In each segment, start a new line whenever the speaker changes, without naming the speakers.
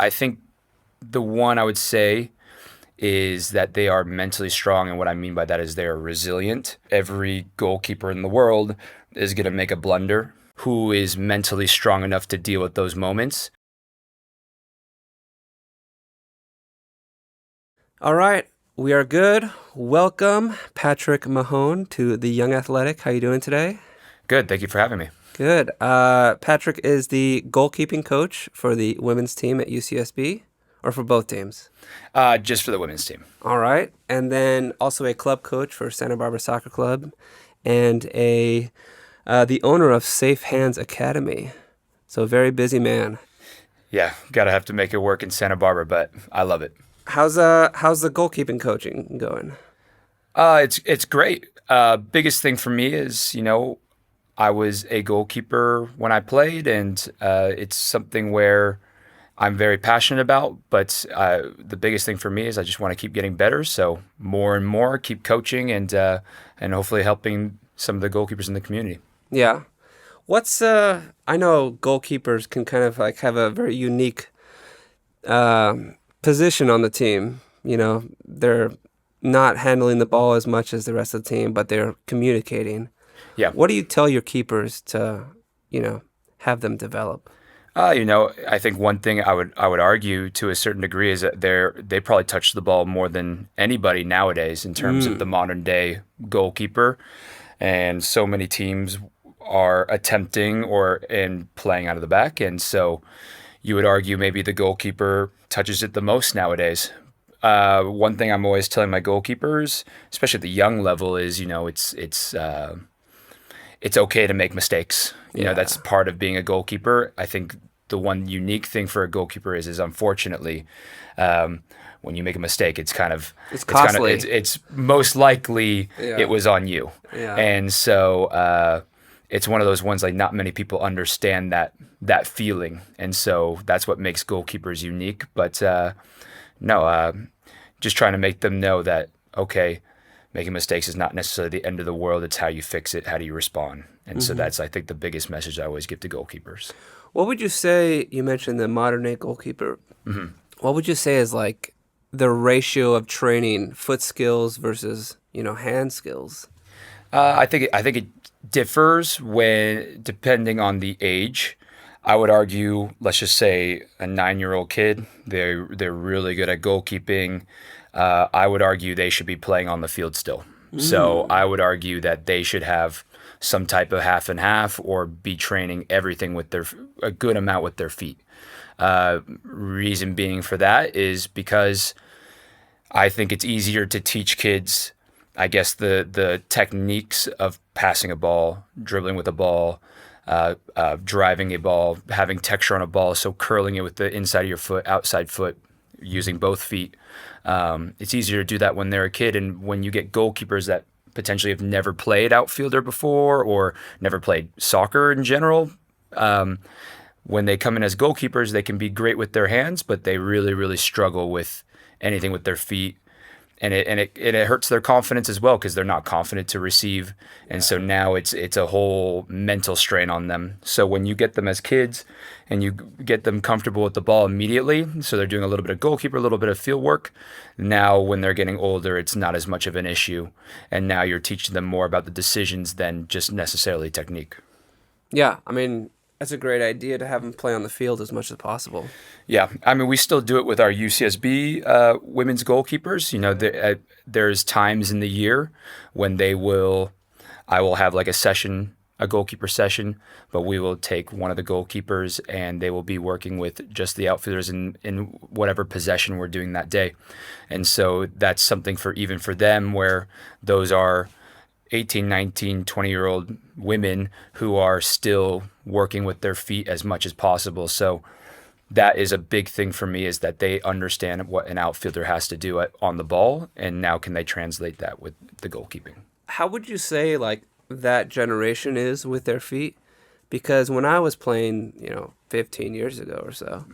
I think the one I would say is that they are mentally strong. And what I mean by that is they are resilient. Every goalkeeper in the world is going to make a blunder. Who is mentally strong enough to deal with those moments?
All right, we are good. Welcome, Patrick Mahon, to the Young Athletic. How you doing today?
Good. Thank you for having me.
Good. Patrick is the goalkeeping coach for the women's team at UCSB, or for both teams?
Just for the women's team.
All right, and then also a club coach for Santa Barbara Soccer Club, and the owner of Safe Hands Academy. So a very busy man.
Yeah, gotta have to make it work in Santa Barbara, but I love it.
How's the goalkeeping coaching going?
It's great. Biggest thing for me is, I was a goalkeeper when I played, and it's something where I'm very passionate about. But the biggest thing for me is I just want to keep getting better. So more and more, keep coaching and hopefully helping some of the goalkeepers in the community.
Yeah. I know goalkeepers can kind of like have a very unique position on the team. They're not handling the ball as much as the rest of the team, but they're communicating.
Yeah.
What do you tell your keepers to, have them develop?
I think one thing I would argue to a certain degree is that they probably touch the ball more than anybody nowadays in terms of the modern day goalkeeper, and so many teams are attempting and playing out of the back, and so you would argue maybe the goalkeeper touches it the most nowadays. One thing I'm always telling my goalkeepers, especially at the young level, is it's okay to make mistakes. That's part of being a goalkeeper. I think the one unique thing for a goalkeeper is unfortunately, when you make a mistake, it's
costly.
It's most likely
Yeah.
it was on you.
Yeah.
And so it's one of those ones like not many people understand that feeling. And so that's what makes goalkeepers unique. But just trying to make them know that, okay, making mistakes is not necessarily the end of the world. It's how you fix it. How do you respond? And so that's, I think, the biggest message I always give to goalkeepers.
What would you say, you mentioned the modern day goalkeeper, what would you say is like the ratio of training foot skills versus, hand skills?
I think it differs depending on the age. I would argue, let's just say a 9-year-old kid, they're really good at goalkeeping. I would argue they should be playing on the field still. So I would argue that they should have some type of half and half or be training everything with a good amount with their feet. Reason being for that is because I think it's easier to teach kids, I guess, the techniques of passing a ball, dribbling with a ball, driving a ball, having texture on a ball, so curling it with the inside of your foot, outside foot, using both feet. It's easier to do that when they're a kid, and when you get goalkeepers that potentially have never played outfielder before or never played soccer in general, when they come in as goalkeepers, they can be great with their hands, but they really, really struggle with anything with their feet. And it hurts their confidence as well because they're not confident to receive. And so now it's a whole mental strain on them. So when you get them as kids and you get them comfortable with the ball immediately, so they're doing a little bit of goalkeeper, a little bit of field work. Now when they're getting older, it's not as much of an issue. And now you're teaching them more about the decisions than just necessarily technique.
Yeah, I mean, that's a great idea to have them play on the field as much as possible.
Yeah, I mean, we still do it with our UCSB women's goalkeepers. There's times in the year when I will have like a goalkeeper session, but we will take one of the goalkeepers and they will be working with just the outfielders in whatever possession we're doing that day. And so that's something even for them where those are 18, 19, 20-year-old women who are still working with their feet as much as possible. So that is a big thing for me, is that they understand what an outfielder has to do on the ball, and now can they translate that with the goalkeeping.
How would you say like that generation is with their feet? Because when I was playing, 15 years ago or so,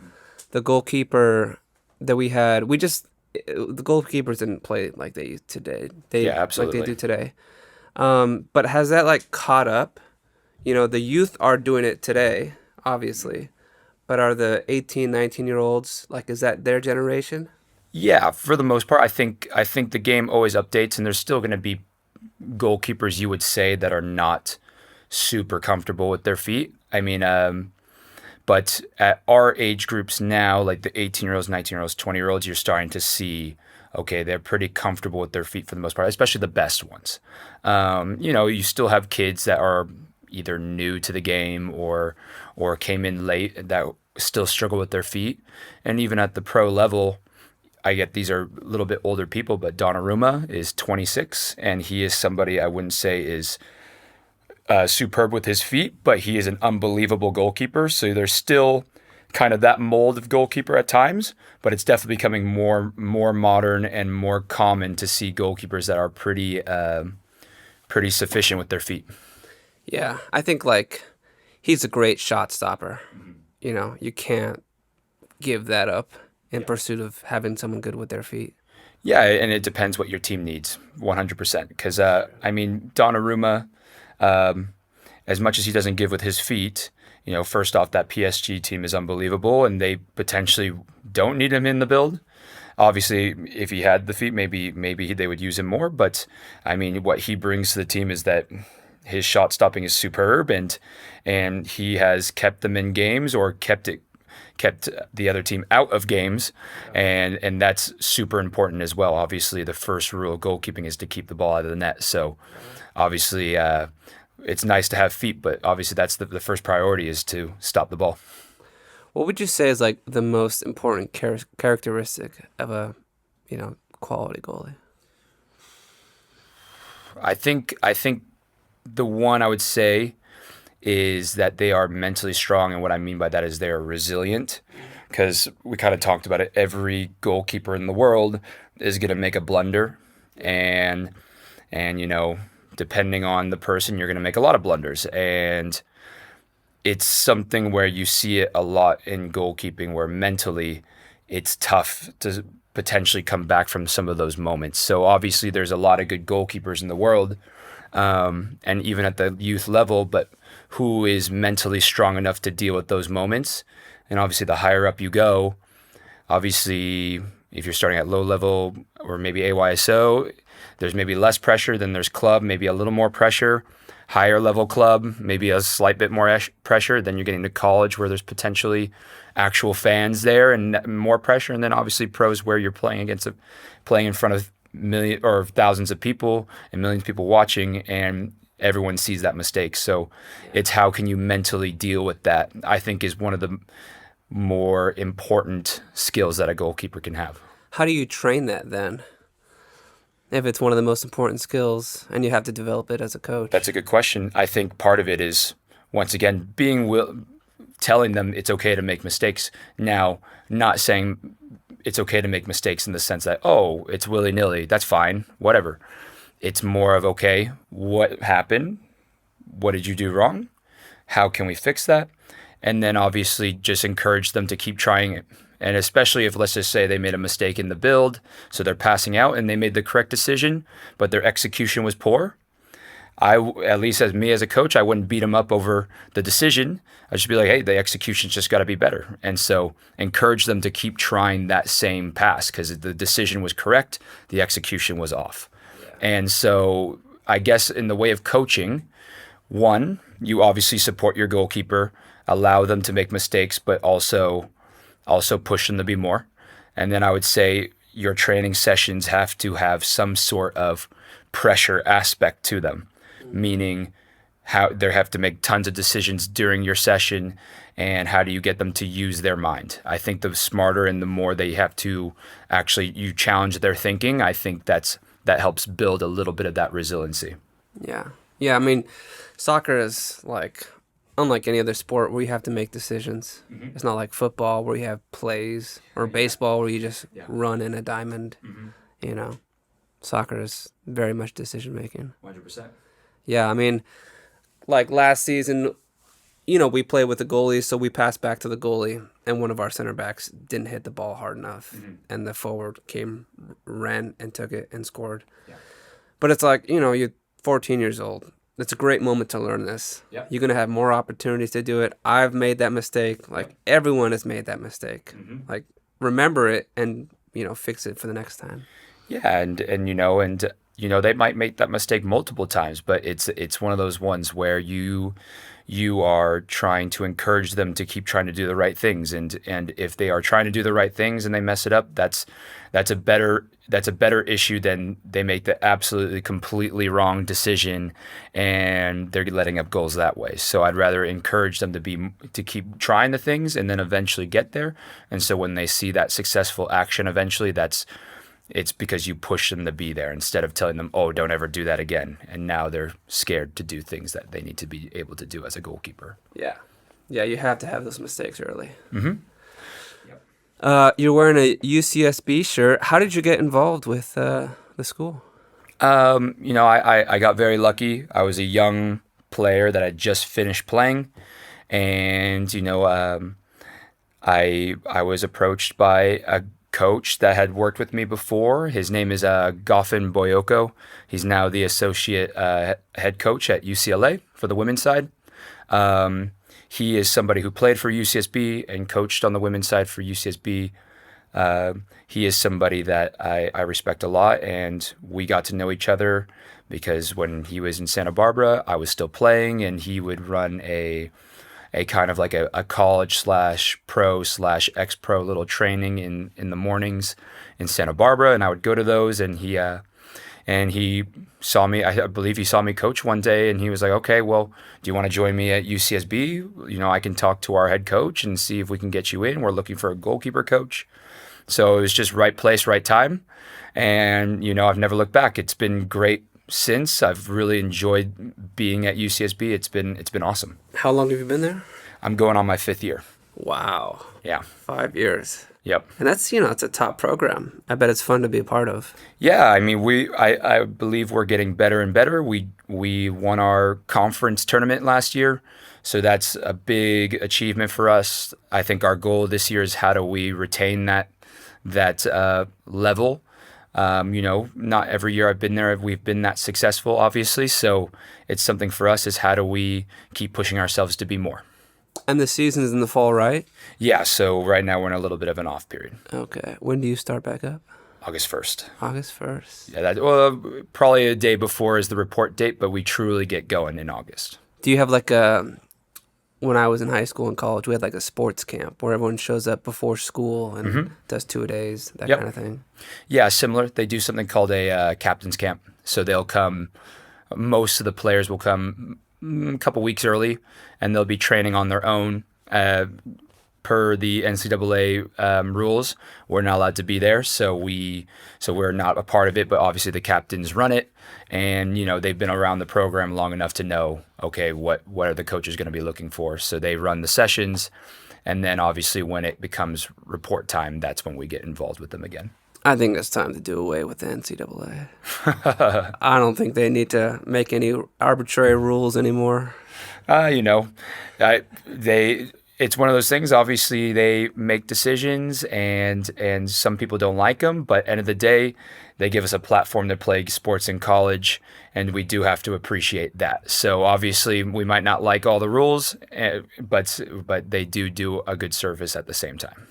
the goalkeeper that we had, the goalkeepers didn't play like they used today.
Yeah, absolutely.
Like they do today. But has that like caught up? The youth are doing it today, obviously, But are the 18, 19-year-olds, like, is that their generation?
Yeah, for the most part, I think the game always updates, and there's still going to be goalkeepers you would say that are not super comfortable with their feet. I mean, but at our age groups now, like the 18-year-olds, 19-year-olds, 20-year-olds, you're starting to see, okay, they're pretty comfortable with their feet for the most part, especially the best ones. You still have kids that are either new to the game or came in late that still struggle with their feet. And even at the pro level, I get these are a little bit older people, but Donnarumma is 26, and he is somebody I wouldn't say is superb with his feet, but he is an unbelievable goalkeeper. So there's still kind of that mold of goalkeeper at times, but it's definitely becoming more modern and more common to see goalkeepers that are pretty sufficient with their feet.
Yeah, I think like he's a great shot stopper. You know, you can't give that up in pursuit of having someone good with their feet.
Yeah, and it depends what your team needs, 100%. Because I mean, Donnarumma, as much as he doesn't give with his feet, first off, that PSG team is unbelievable, and they potentially don't need him in the build. Obviously, if he had the feet, maybe they would use him more. But I mean, what he brings to the team is that his shot stopping is superb, and he has kept them in games or kept the other team out of games, and that's super important as well. Obviously, the first rule of goalkeeping is to keep the ball out of the net. So, obviously, it's nice to have feet, but obviously that's the first priority is to stop the ball.
What would you say is like the most important characteristic of a, quality goalie?
I think the one I would say is that they are mentally strong, and what I mean by that is they are resilient. Because we kind of talked about it, every goalkeeper in the world is going to make a blunder, and depending on the person, you're going to make a lot of blunders, and it's something where you see it a lot in goalkeeping, where mentally it's tough to potentially come back from some of those moments. So obviously, there's a lot of good goalkeepers in the world, and even at the youth level, but who is mentally strong enough to deal with those moments? And obviously, the higher up you go, obviously, if you're starting at low level or maybe AYSO, there's maybe less pressure. Then there's club, maybe a little more pressure. Higher level club, maybe a slight bit more pressure. Then you're getting to college where there's potentially actual fans there and more pressure. And then obviously pros where you're playing in front of million or thousands of people and millions of people watching, and everyone sees that mistake. So it's how can you mentally deal with that, I think, is one of the more important skills that a goalkeeper can have.
How do you train that then? If it's one of the most important skills and you have to develop it as a coach?
That's a good question. I think part of it is, once again, telling them it's okay to make mistakes. Now, not saying it's okay to make mistakes in the sense that, oh, it's willy-nilly, that's fine, whatever. It's more of, okay, what happened? What did you do wrong? How can we fix that? And then obviously just encourage them to keep trying it. And especially if, let's just say, they made a mistake in the build, so they're passing out and they made the correct decision, but their execution was poor. At least as me as a coach, I wouldn't beat them up over the decision. I'd just be like, hey, the execution's just got to be better. And so encourage them to keep trying that same pass, because the decision was correct, the execution was off. Yeah. And so I guess in the way of coaching, one, you obviously support your goalkeeper, allow them to make mistakes, but also push them to be more. And then I would say your training sessions have to have some sort of pressure aspect to them, meaning how they have to make tons of decisions during your session, and how do you get them to use their mind? I think the smarter and the more they have to actually, you challenge their thinking, I think that helps build a little bit of that resiliency.
Yeah. Yeah, I mean, soccer is like unlike any other sport where you have to make decisions. Mm-hmm. It's not like football where you have plays, or baseball where you just run in a diamond. Mm-hmm. Soccer is very much decision making.
100%.
Yeah, I mean, like last season, we played with the goalies, so we passed back to the goalie, and one of our center backs didn't hit the ball hard enough, and the forward ran and took it and scored. Yeah. But it's like, you're 14 years old. it's a great moment to learn this.
Yeah.
You're going to have more opportunities to do it. I've made that mistake. Like, everyone has made that mistake. Like, remember it and, fix it for the next time.
Yeah, and they might make that mistake multiple times, but it's one of those ones where you are trying to encourage them to keep trying to do the right things, and if they are trying to do the right things and they mess it up, that's a better issue than they make the absolutely completely wrong decision and they're letting up goals that way. So I'd rather encourage them to keep trying the things and then eventually get there. And so when they see that successful action eventually, it's because you push them to be there instead of telling them, oh, don't ever do that again. And now they're scared to do things that they need to be able to do as a goalkeeper.
Yeah. Yeah, you have to have those mistakes early.
Mm-hmm.
You're wearing a UCSB shirt. How did you get involved with the school?
I got very lucky. I was a young player that had just finished playing. And, I was approached by a coach that had worked with me before. His name is Goffin Boyoko. He's now the associate head coach at UCLA for the women's side. He is somebody who played for UCSB and coached on the women's side for UCSB. He is somebody that I respect a lot, and we got to know each other because when he was in Santa Barbara, I was still playing, and he would run a kind of like a college / pro / ex-pro little training in the mornings in Santa Barbara, and I would go to those, and he saw me. I believe he saw me coach one day, and he was like, "Okay, well, do you want to join me at UCSB? I can talk to our head coach and see if we can get you in. We're looking for a goalkeeper coach." So it was just right place, right time, and I've never looked back. It's been great since. I've really enjoyed being at UCSB. It's been awesome.
How long have you been there?
I'm going on my 5th year.
Wow.
Yeah.
5 years.
Yep.
And that's, it's a top program. I bet it's fun to be a part of.
Yeah, I mean, I believe we're getting better and better. We won our conference tournament last year, so that's a big achievement for us. I think our goal this year is how do we retain that level. Not every year I've been there we've been that successful, obviously. So it's something for us is how do we keep pushing ourselves to be more.
And the season is in the fall, right?
Yeah, so right now we're in a little bit of an off period.
Okay. When do you start back up?
August 1st.
August 1st.
Yeah, probably a day before is the report date, but we truly get going in August.
Do you have when I was in high school and college, we had like a sports camp where everyone shows up before school and does 2-a-days, that kind of thing?
Yeah, similar. They do something called a captain's camp. So they'll come, most of the players will come a couple weeks early, and they'll be training on their own. Per the NCAA rules, we're not allowed to be there, so we're not a part of it. But obviously, the captains run it, and they've been around the program long enough to know, okay, what are the coaches going to be looking for? So they run the sessions, and then obviously when it becomes report time, that's when we get involved with them again.
I think it's time to do away with the NCAA. I don't think they need to make any arbitrary rules anymore.
It's one of those things. Obviously, they make decisions, and some people don't like them. But end of the day, they give us a platform to play sports in college, and we do have to appreciate that. So obviously, we might not like all the rules, but they do a good service at the same time.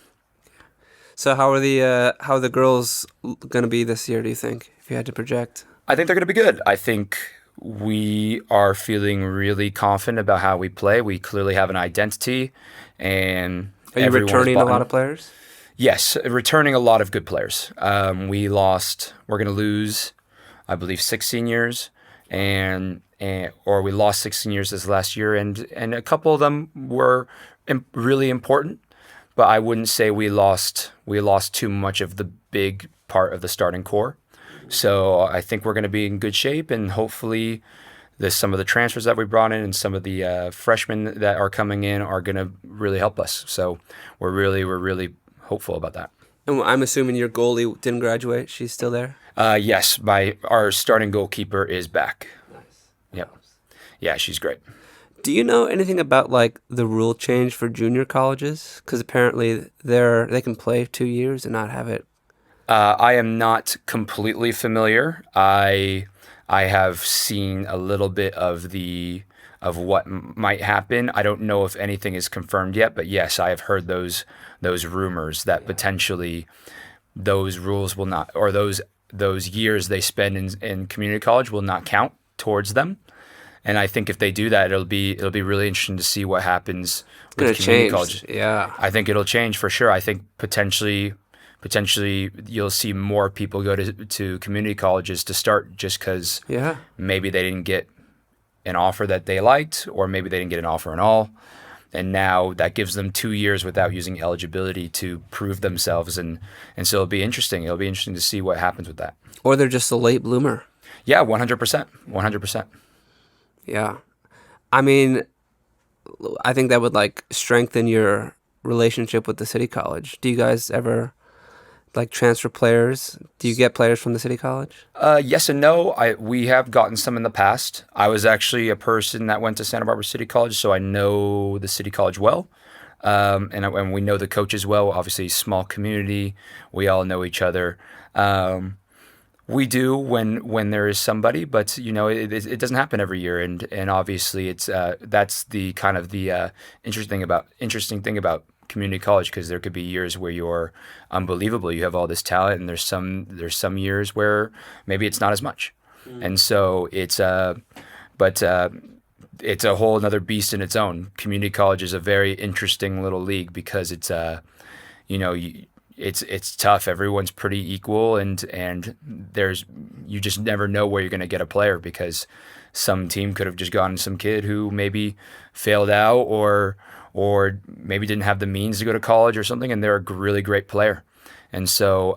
So how are the girls going to be this year, do you think, if you had to project?
I think they're going to be good. I think we are feeling really confident about how we play. We clearly have an identity, and
are you returning a lot of players?
Yes, returning a lot of good players. We're going to lose, I believe, 6 seniors, or we lost 6 seniors this last year, and a couple of them were really important. But I wouldn't say we lost too much of the big part of the starting core. So I think we're going to be in good shape, and hopefully some of the transfers that we brought in and some of the freshmen that are coming in are going to really help us. So we're really hopeful about that.
And I'm assuming your goalie didn't graduate. She's still there?
Yes, our starting goalkeeper is back.
Nice.
Yep. Yeah, she's great.
Do you know anything about the rule change for junior colleges? Because apparently they can play 2 years and not have it.
I am not completely familiar. I I have seen a little bit of what might happen. I don't know if anything is confirmed yet, but yes, I have heard those rumors that potentially those rules will not, or those years they spend in community college will not count towards them. And I think if they do that, it'll be really interesting to see what happens
Gonna
with community
change.
college.
Yeah.
I think it'll change for sure. I think potentially you'll see more people go to community colleges to start just because
Yeah.
maybe they didn't get an offer that they liked, or maybe they didn't get an offer at all. And now that gives them 2 years without using eligibility to prove themselves. And so it'll be interesting. It'll be interesting to see what happens with that.
Or they're just a late bloomer.
Yeah, 100%. 100%.
Yeah. I mean, I think that would like strengthen your relationship with the city college. Do you guys ever like transfer players? Do you get players from the city college?
Yes and no. We have gotten some in the past. I was actually a person that went to Santa Barbara City College, so I know the city college well. And we know the coaches well. Obviously, small community. We all know each other. We do when there is somebody, but it doesn't happen every year, and obviously it's that's the kind of the interesting thing about community college, because there could be years where you're unbelievable, you have all this talent, and there's some years where maybe it's not as much, and so but it's a whole another beast in its own. Community college is a very interesting little league because it's it's tough. Everyone's pretty equal, and you just never know where you're going to get a player, because some team could have just gotten some kid who maybe failed out or maybe didn't have the means to go to college or something, and they're a really great player. And so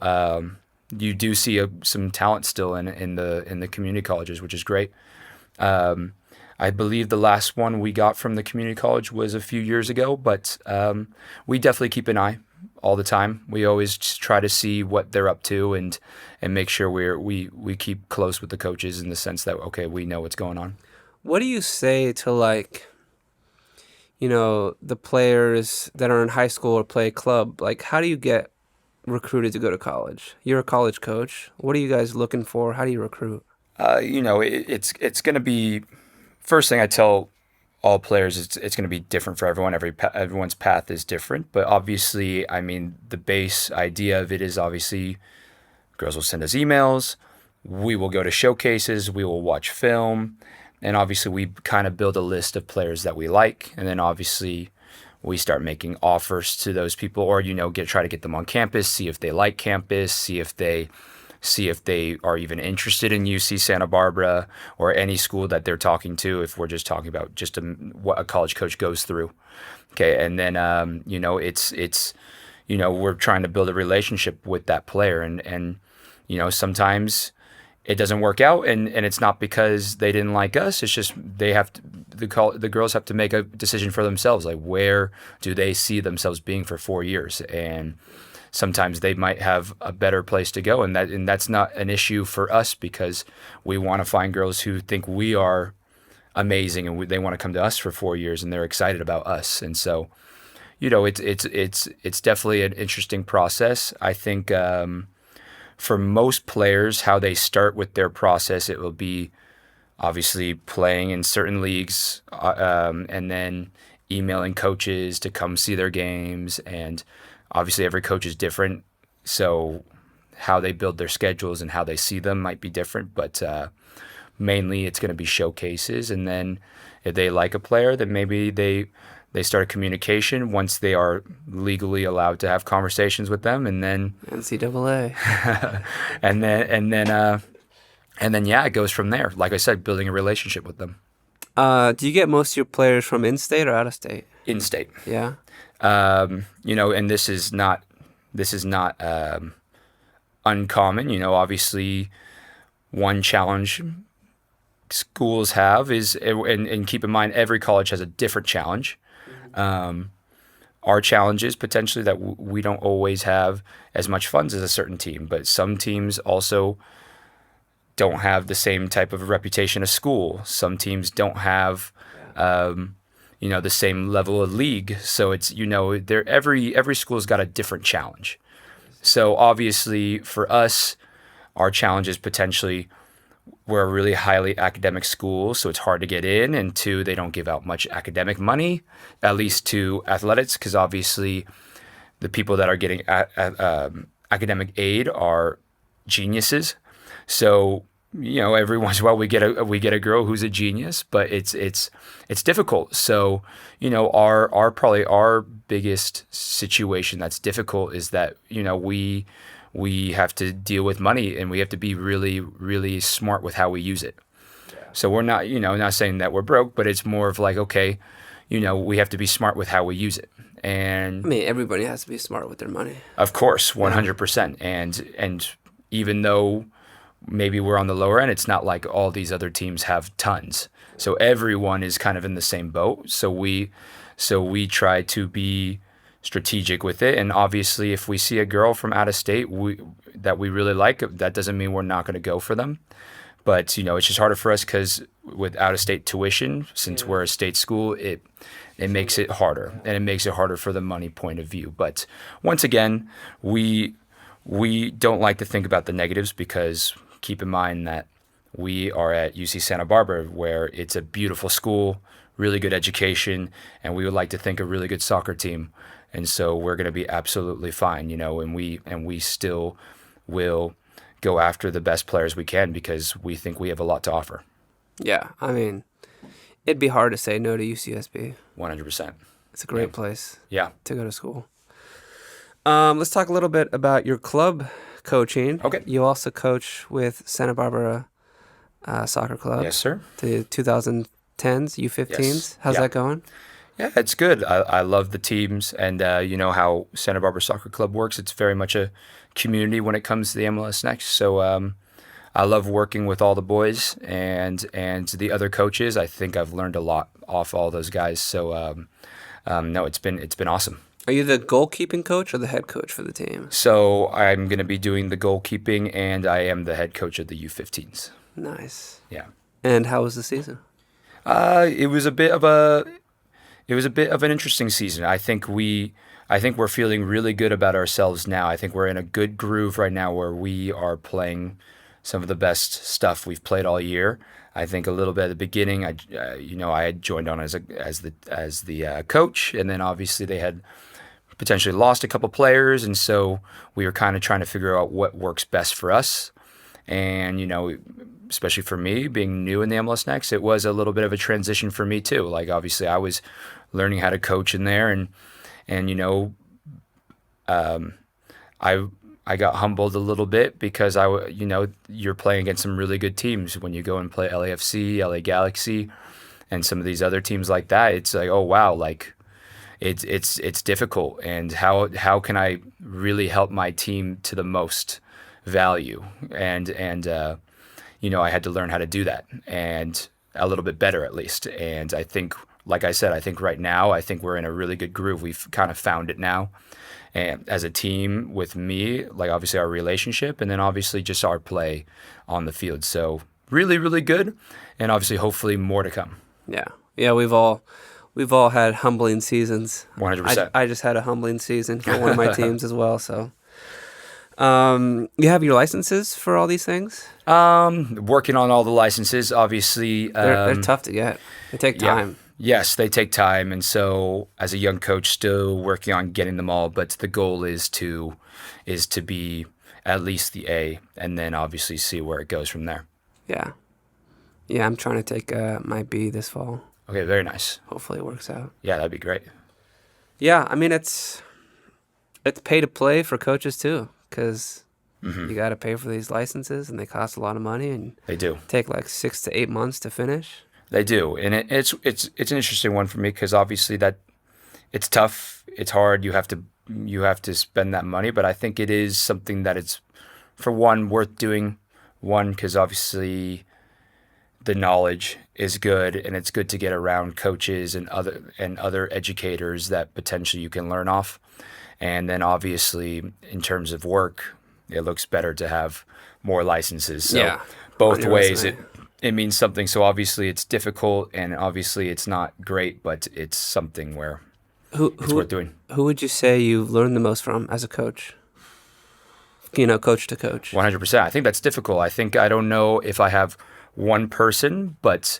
you do see some talent still in the community colleges, which is great. I believe the last one we got from the community college was a few years ago, but we definitely keep an eye all the time. We always just try to see what they're up to and make sure we keep close with the coaches, in the sense that, okay, we know what's going on.
What do you say to the players that are in high school or play club? Like, how do you get recruited to go to college? You're a college coach. What are you guys looking for? How do you recruit?
It's going to be, first thing I tell all players, it's going to be different for everyone. Everyone's path is different, but obviously, I mean, the base idea of it is obviously girls will send us emails, we will go to showcases, we will watch film, and obviously we kind of build a list of players that we like, and then obviously we start making offers to those people, or try to get them on campus, see if they like campus, see if they are even interested in UC Santa Barbara or any school that they're talking to, if we're just talking about just what a college coach goes through. Okay, and then we're trying to build a relationship with that player, and sometimes it doesn't work out, and it's not because they didn't like us. It's just the girls have to make a decision for themselves, like where do they see themselves being for 4 years, and sometimes they might have a better place to go, and that's not an issue for us, because we want to find girls who think we are amazing, and they want to come to us for 4 years, and they're excited about us. And so, it's definitely an interesting process. I think for most players, how they start with their process, it will be obviously playing in certain leagues, and then emailing coaches to come see their games, and obviously, every coach is different, so how they build their schedules and how they see them might be different. But mainly, it's going to be showcases, and then if they like a player, then maybe they start a communication once they are legally allowed to have conversations with them, and then
NCAA,
and then yeah, it goes from there. Like I said, building a relationship with them.
Do you get most of your players from in-state or out-of-state?
In-state.
Yeah.
And this is not uncommon. Obviously, one challenge schools have is, and keep in mind, every college has a different challenge. Our challenge is potentially that we don't always have as much funds as a certain team, but some teams also don't have the same type of reputation as school. Some teams don't have the same level of league. So it's, every school's got a different challenge. So obviously for us, our challenge is potentially we're a really highly academic school, so it's hard to get in. And two, they don't give out much academic money, at least to athletics, because obviously the people that are getting academic aid are geniuses. So every once in a while we get a girl who's a genius, but it's difficult. So our probably our biggest situation that's difficult is that we have to deal with money, and we have to be really, really smart with how we use it. So we're not, not saying that we're broke, but it's more of like, okay, we have to be smart with how we use it. And
I mean, everybody has to be smart with their money.
Of course, 100%. And even though maybe we're on the lower end, it's not like all these other teams have tons. So everyone is kind of in the same boat. So we try to be strategic with it. And obviously, if we see a girl from out of state that we really like, that doesn't mean we're not going to go for them. But it's just harder for us because with out of state tuition, since we're a state school, it makes it harder, and it makes it harder for the money point of view. But once again, we don't like to think about the negatives, because keep in mind that we are at UC Santa Barbara, where it's a beautiful school, really good education, and we would like to think a really good soccer team. And so we're going to be absolutely fine, and we still will go after the best players we can, because we think we have a lot to offer.
Yeah, I mean, it'd be hard to say no to UCSB.
100%.
It's a great place to go to school. Let's talk a little bit about your club coaching.
Okay.
You also coach with Santa Barbara Soccer Club.
Yes, sir.
The 2010s, U15s.
Yes.
How's that going?
Yeah, it's good. I love the teams, and you know how Santa Barbara Soccer Club works. It's very much a community when it comes to the MLS Next. So I love working with all the boys and the other coaches. I think I've learned a lot off all those guys. So no, it's been awesome.
Are you the goalkeeping coach or the head coach for the team?
So I'm going to be doing the goalkeeping, and I am the head coach of the U15s.
Nice.
Yeah.
And how was the season?
It was a bit of an interesting season. I think we're feeling really good about ourselves now. I think we're in a good groove right now where we are playing some of the best stuff we've played all year. I think a little bit at the beginning, I had joined on as the coach, and then obviously they had potentially lost a couple players, and so we were kind of trying to figure out what works best for us. And especially for me, being new in the MLS Next, it was a little bit of a transition for me too. Like obviously, I was learning how to coach in there, and I got humbled a little bit because you're playing against some really good teams when you go and play LAFC, LA Galaxy, and some of these other teams like that. It's like, oh wow, like it's difficult, and how can I really help my team to the most value? And I had to learn how to do that, and a little bit better at least. And I think, like I said, I think right now, I think we're in a really good groove. We've kind of found it now. And as a team with me, like obviously our relationship, and then obviously just our play on the field. So really, really good. And obviously, hopefully more to come.
Yeah. Yeah, we've all had humbling seasons.
100%.
I just had a humbling season for one of my teams as well. So you have your licenses for all these things?
Working on all the licenses, obviously.
They're tough to get. They take time.
Yeah. Yes, they take time, and so as a young coach, still working on getting them all. But the goal is to be at least the A, and then obviously see where it goes from there.
Yeah, yeah. I'm trying to take my B this fall.
Okay, very nice.
Hopefully it works out.
Yeah, that'd be great.
Yeah, I mean it's pay to play for coaches too, because you got to pay for these licenses, and they cost a lot of money, and
they do
take like 6 to 8 months to finish.
They do, and it's an interesting one for me because obviously that it's tough, it's hard. You have to spend that money, but I think it is something that it's, for one, worth doing. One, because obviously the knowledge is good, and it's good to get around coaches and other educators that potentially you can learn off. And then obviously in terms of work, it looks better to have more licenses. So
yeah,
both ways it means something. So obviously it's difficult, and obviously it's not great, but it's something where it's worth doing.
Who would you say you've learned the most from as a coach? coach to coach.
100%. I think that's difficult. I don't know if I have one person, but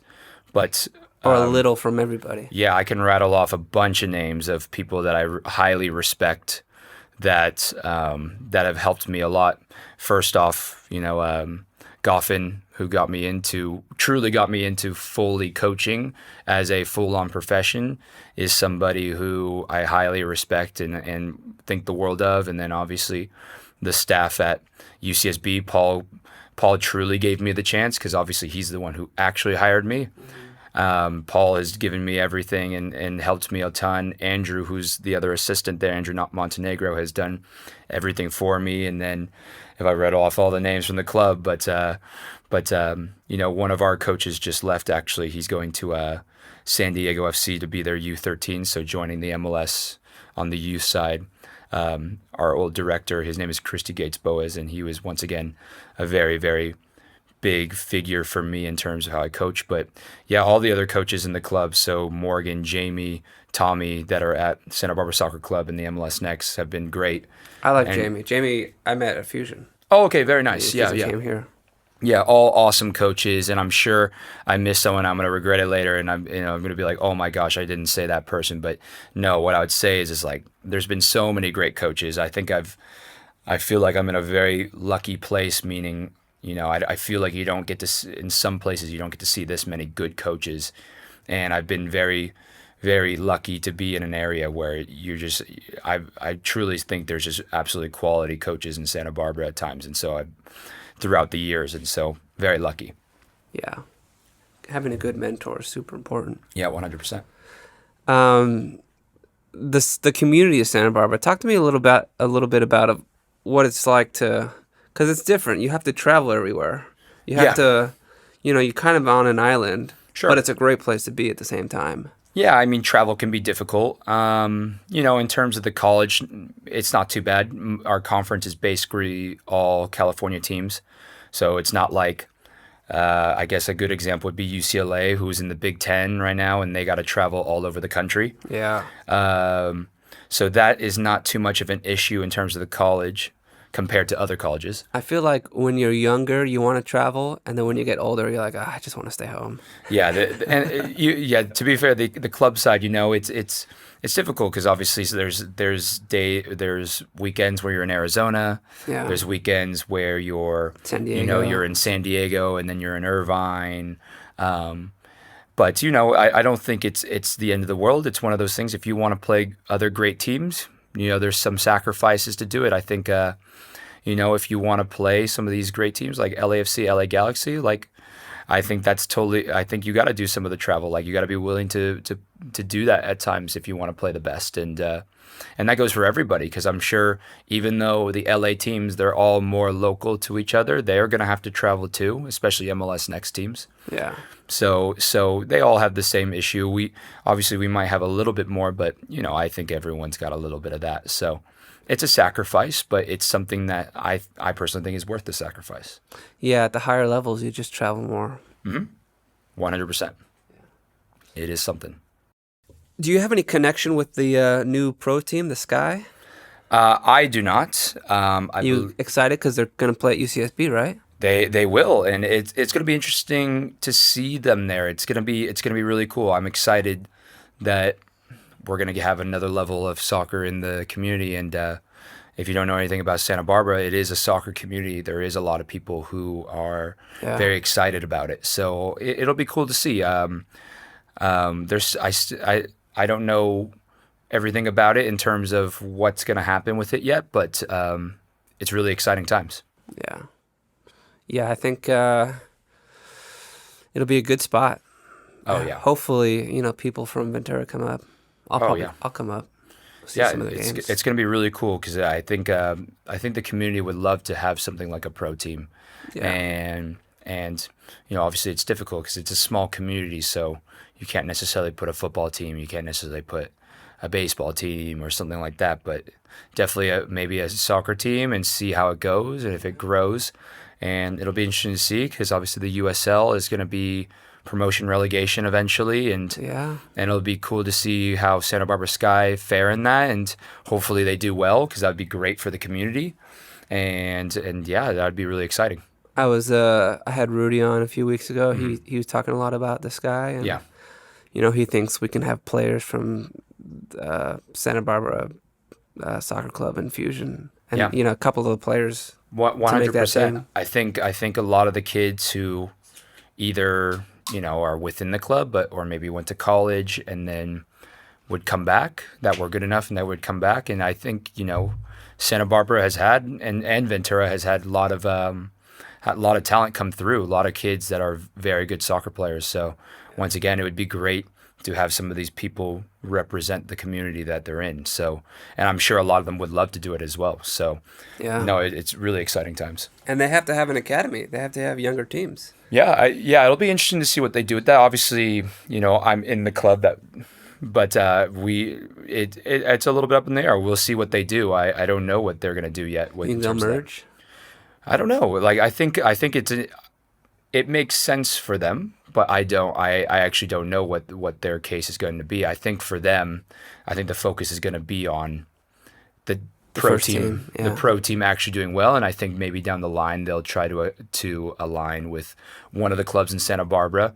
Or a little from everybody.
yeah, I can rattle off a bunch of names of people that I highly respect that that have helped me a lot. First off, Goffin, who truly got me into fully coaching as a full-on profession, is somebody who I highly respect and think the world of. And then obviously the staff at UCSB, Paul truly gave me the chance because obviously he's the one who actually hired me. Paul has given me everything and helped me a ton. Andrew, who's the other assistant there, Andrew Montenegro, has done everything for me. And then if I read off all the names from the club, but one of our coaches just left, actually. He's going to San Diego FC to be their U13, so joining the MLS on the youth side. Our old director, his name is Christy Gates Boas, and he was once again a very, very big figure for me in terms of how I coach. But yeah, all the other coaches in the club, so Morgan, Jamie, Tommy, that are at Santa Barbara Soccer Club and the MLS Next, have been great.
I like Jamie. Jamie, I met at Fusion.
Oh, okay, very nice. Yeah.
Came here.
Yeah, all awesome coaches, and I'm sure I missed someone. I'm going to regret it later, and I'm going to be like, oh my gosh, I didn't say that person. But no, what I would say is like, there's been so many great coaches. I feel like I'm in a very lucky place, meaning, I feel like you don't get to, in some places, you don't get to see this many good coaches. And I've been very, very lucky to be in an area where I truly think there's just absolutely quality coaches in Santa Barbara at times. And so throughout the years. And so very lucky.
Yeah. Having a good mentor is super important.
Yeah, 100%.
The community of Santa Barbara, talk to me a little bit about what it's like to, because it's different. You have to travel everywhere. You have to, you're kind of on an island,
Sure.
But it's a great place to be at the same time.
Yeah, I mean, travel can be difficult. In terms of the college, it's not too bad. Our conference is basically all California teams. So it's not like, I guess a good example would be UCLA, who's in the Big Ten right now, and they got to travel all over the country.
Yeah.
So that is not too much of an issue in terms of the college compared to other colleges.
I feel like when you're younger, you want to travel, and then when you get older, you're like, I just want to stay home.
Yeah, to be fair, the club side, it's difficult because obviously there's weekends where you're in Arizona.
Yeah.
There's weekends where you're
San Diego.
You're in San Diego, and then you're in Irvine. But I don't think it's the end of the world. It's one of those things. If you want to play other great teams, there's some sacrifices to do it. I think if you want to play some of these great teams like LAFC, LA Galaxy, I think you got to do some of the travel. Like, you got to be willing to do that at times if you want to play the best. And that goes for everybody, because I'm sure even though the LA teams, they're all more local to each other, they're going to have to travel too, especially MLS Next teams.
Yeah.
So they all have the same issue. We might have a little bit more, but I think everyone's got a little bit of that. So it's a sacrifice, but it's something that I personally think is worth the sacrifice.
Yeah, at the higher levels, you just travel more.
100%. It is something.
Do you have any connection with the new pro team, the Sky?
I do not.
You excited because they're going to play at UCSB, right?
They will, and it's going to be interesting to see them there. It's going to be really cool. I'm excited that we're going to have another level of soccer in the community. And if you don't know anything about Santa Barbara, it is a soccer community. There is a lot of people who are very excited about it. So it'll be cool to see. I don't know everything about it in terms of what's going to happen with it yet, but it's really exciting times.
Yeah. Yeah, I think it'll be a good spot.
Oh, yeah.
Hopefully, people from Ventura come up. I'll come up. See some of the games.
It's going to be really cool because I think the community would love to have something like a pro team. Yeah. And obviously it's difficult because it's a small community, so you can't necessarily put a football team, you can't necessarily put a baseball team or something like that, but definitely maybe a soccer team, and see how it goes and if it grows. And it'll be interesting to see because obviously the USL is going to be promotion relegation eventually, and it'll be cool to see how Santa Barbara Sky fare in that, and hopefully they do well because that would be great for the community. and yeah, that'd be really exciting.
I had Rudy on a few weeks ago. He was talking a lot about the Sky, and
Yeah.
he thinks we can have players from Santa Barbara Soccer Club and Fusion, and
Yeah.
a couple of the players.
100%. I think a lot of the kids who either are within the club, or maybe went to college and then would come back, that were good enough and that would come back. And I think Santa Barbara has had and Ventura has had a lot of talent come through. A lot of kids that are very good soccer players. So once again, it would be great to have some of these people represent the community that they're in. So, and I'm sure a lot of them would love to do it as well. So,
Yeah.
no, it's really exciting times.
And they have to have an academy. They have to have younger teams.
Yeah, it'll be interesting to see what they do with that. Obviously, I'm in the club but it's a little bit up in the air. We'll see what they do. I don't know what they're gonna do yet.
You think they'll merge?
I don't know. Like I think it makes sense for them, but I actually don't know what their case is going to be. I think for them, I think the focus is going to be on the pro team,
yeah.
the pro team actually doing well, and I think maybe down the line they'll try to align with one of the clubs in Santa Barbara,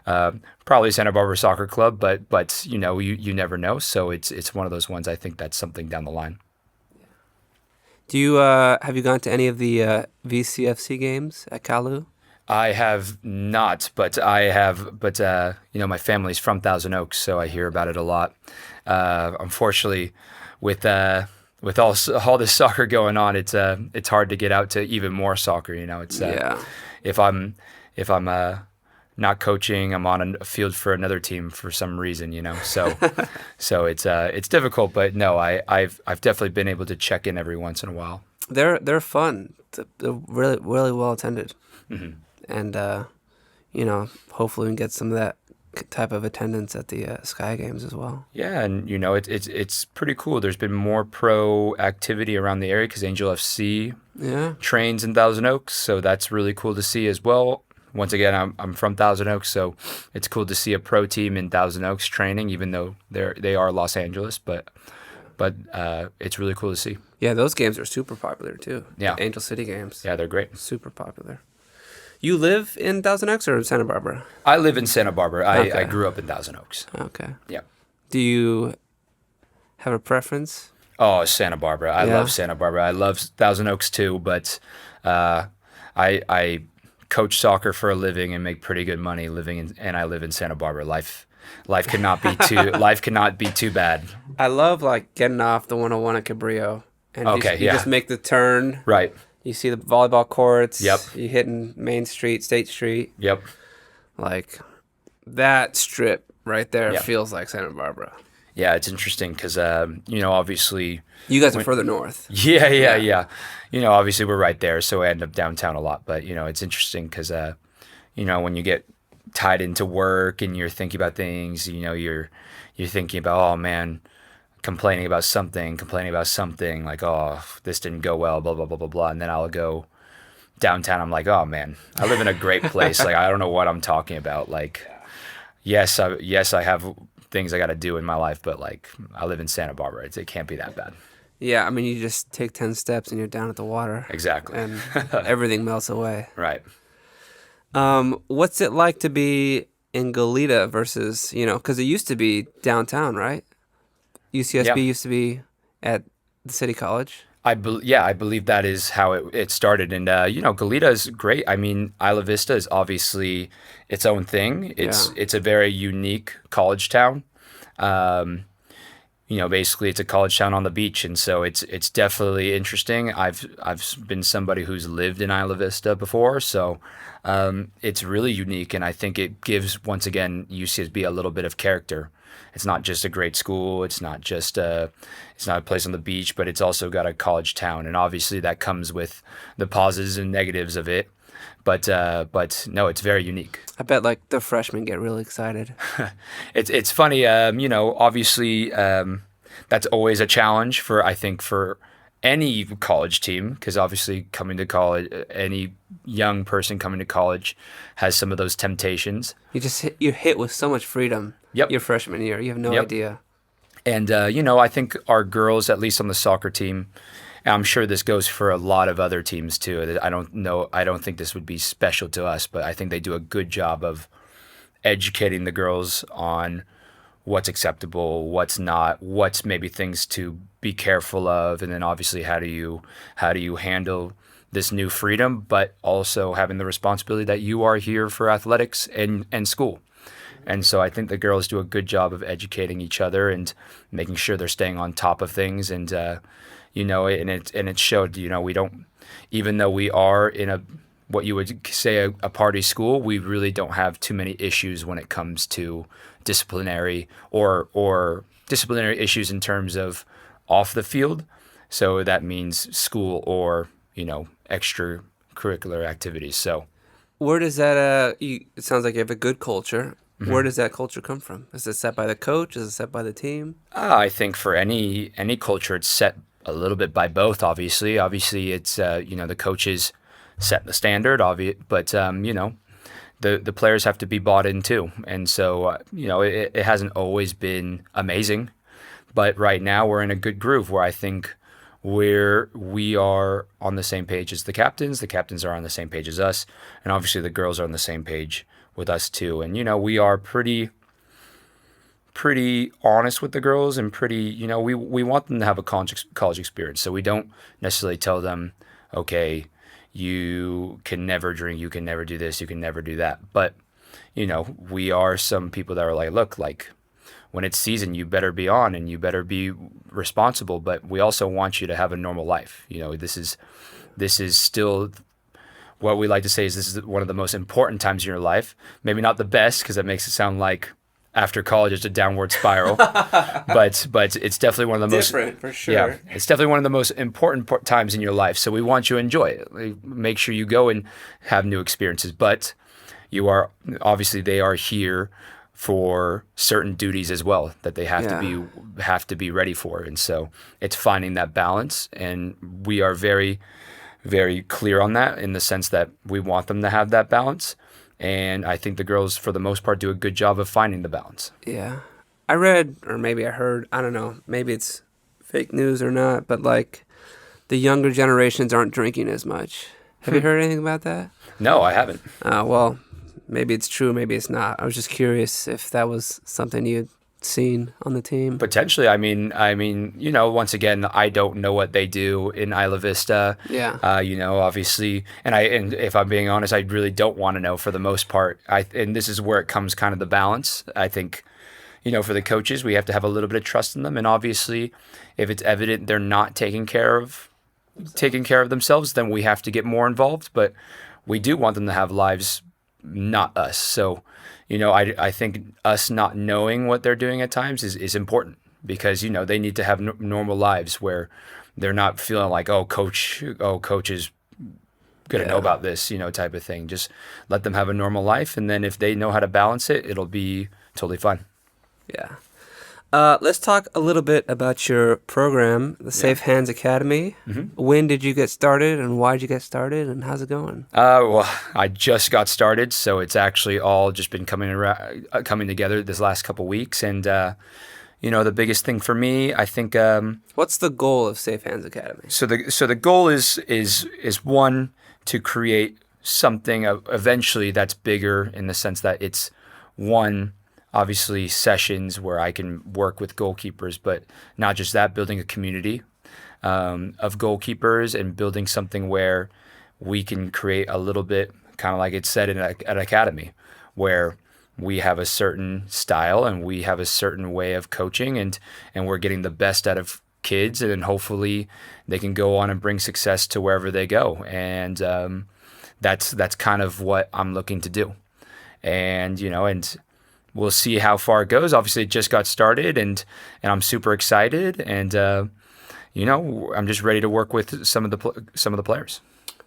probably Santa Barbara Soccer Club, but you never know. So it's one of those ones. I think that's something down the line.
Do you have you gone to any of the VCFC games at Kalu?
I have not, but my family's from Thousand Oaks, so I hear about it a lot. Unfortunately, with all this soccer going on, it's hard to get out to even more soccer. It's if I'm not coaching, I'm on a field for another team for some reason. So it's difficult. But no, I've definitely been able to check in every once in a while.
They're fun. They're really really well attended.
Mm-hmm.
And hopefully we can get some of that type of attendance at the Sky Games as well.
Yeah, and it's pretty cool. There's been more pro activity around the area because Angel FC trains in Thousand Oaks, so that's really cool to see as well. Once again, I'm from Thousand Oaks, so it's cool to see a pro team in Thousand Oaks training, even though they are Los Angeles, but it's really cool to see.
Yeah, those games are super popular too.
Yeah,
the Angel City games.
Yeah, they're great.
Super popular. You live in Thousand Oaks or in Santa Barbara?
I live in Santa Barbara.
Okay.
I grew up in Thousand Oaks.
Okay.
Yeah.
Do you have a preference?
Oh, Santa Barbara. I love Santa Barbara. I love Thousand Oaks too, but I coach soccer for a living and make pretty good money and I live in Santa Barbara. Life cannot be too bad.
I love getting off the 101 at Cabrillo and you just make the turn.
Right.
You see the volleyball courts.
Yep.
You hitting Main Street, State Street.
Yep.
That strip right there feels like Santa Barbara.
Yeah, it's interesting because obviously
you guys are further north.
Yeah. Obviously we're right there, so I end up downtown a lot. But it's interesting because when you get tied into work and you're thinking about things, you're thinking about, oh man, complaining about something like, oh, this didn't go well, blah blah blah blah blah, and then I'll go downtown. I'm like, oh man, I live in a great place. I don't know what I'm talking about. Yes, I have things I got to do in my life, but I live in Santa Barbara. It can't be that bad.
Yeah, I mean, you just take 10 steps and you're down at the water.
Exactly.
And everything melts away.
Right.
What's it like to be in Goalita versus, because it used to be downtown, right? UCSB used to be at the City College.
I believe that is how it started. And, Goalita is great. I mean, Isla Vista is obviously its own thing. It's a very unique college town. Basically it's a college town on the beach. And so it's definitely interesting. I've been somebody who's lived in Isla Vista before. So it's really unique. And I think it gives, once again, UCSB a little bit of character. It's not just a great school. It's not a place on the beach, but it's also got a college town. And obviously that comes with the positives and negatives of it. But no, it's very unique.
I bet the freshmen get really excited.
It's funny, obviously that's always a challenge for any college team, because obviously coming to college, any young person coming to college has some of those temptations.
You're hit with so much freedom.
Yep.
Your freshman year, you have no idea.
And I think our girls, at least on the soccer team, And I'm sure this goes for a lot of other teams too. I don't know. I don't think this would be special to us, but I think they do a good job of educating the girls on what's acceptable, what's not, what's maybe things to be careful of, and then obviously how do you handle this new freedom, but also having the responsibility that you are here for athletics and school. And so I think the girls do a good job of educating each other and making sure they're staying on top of things. And it showed. We don't, even though we are in a what you would say a party school, we really don't have too many issues when it comes to disciplinary or disciplinary issues in terms of off the field. So that means school or extracurricular activities. So
Where does that? It sounds like you have a good culture. Where does that culture come from? Is it set by the coach? Is it set by the team?
I think for any culture, it's set a little bit by both. Obviously, it's the coaches set the standard, but the players have to be bought in too. And so it hasn't always been amazing, but right now we're in a good groove where I think we are on the same page as the captains. The captains are on the same page as us, and obviously the girls are on the same page with us too. And we are pretty honest with the girls, and we want them to have a college experience. So we don't necessarily tell them, okay, you can never drink, you can never do this, you can never do that. But we are some people that are like, look, like when it's season, you better be on and you better be responsible. But we also want you to have a normal life. This is still what we like to say is this is one of the most important times in your life. Maybe not the best, because that makes it sound like after college it's a downward spiral. but it's definitely one of the
Different, for sure.
Yeah, it's definitely one of the most important times in your life. So we want you to enjoy it. Make sure you go and have new experiences. But they are here for certain duties as well that they have to be ready for. And so it's finding that balance, and we are very, very clear on that in the sense that we want them to have that balance. And I think the girls, for the most part, do a good job of finding the balance.
Yeah. I read, or maybe I heard, I don't know, maybe it's fake news or not, but like the younger generations aren't drinking as much. Have you heard anything about that?
No, I haven't.
Well, maybe it's true, maybe it's not. I was just curious if that was something you'd seen on the team.
Potentially. I mean, once again, I don't know what they do in Isla Vista.
Yeah.
Obviously, and if I'm being honest, I really don't want to know for the most part. And this is where it comes kind of the balance. I think, for the coaches, we have to have a little bit of trust in them. And obviously, if it's evident they're not taking care of themselves, then we have to get more involved. But we do want them to have lives, not us. So, I think us not knowing what they're doing at times is important, because, they need to have normal lives where they're not feeling like, coach is going to know about this, type of thing. Just let them have a normal life. And then if they know how to balance it, it'll be totally fine.
Yeah. Let's talk a little bit about your program, the Safe Hands Academy. Mm-hmm. When did you get started, and why did you get started, and how's it going?
Well, I just got started, so it's actually all just been coming together this last couple weeks. And the biggest thing for me, I think.
What's the goal of Safe Hands Academy?
So the goal is one, to create something eventually that's bigger, in the sense that it's one, obviously, sessions where I can work with goalkeepers, but not just that, building a community of goalkeepers and building something where we can create a little bit, kind of like it said in an academy, where we have a certain style and we have a certain way of coaching, and we're getting the best out of kids, and then hopefully they can go on and bring success to wherever they go. And that's kind of what I'm looking to do. And, and we'll see how far it goes. Obviously, it just got started, and I'm super excited, and I'm just ready to work with some of the players.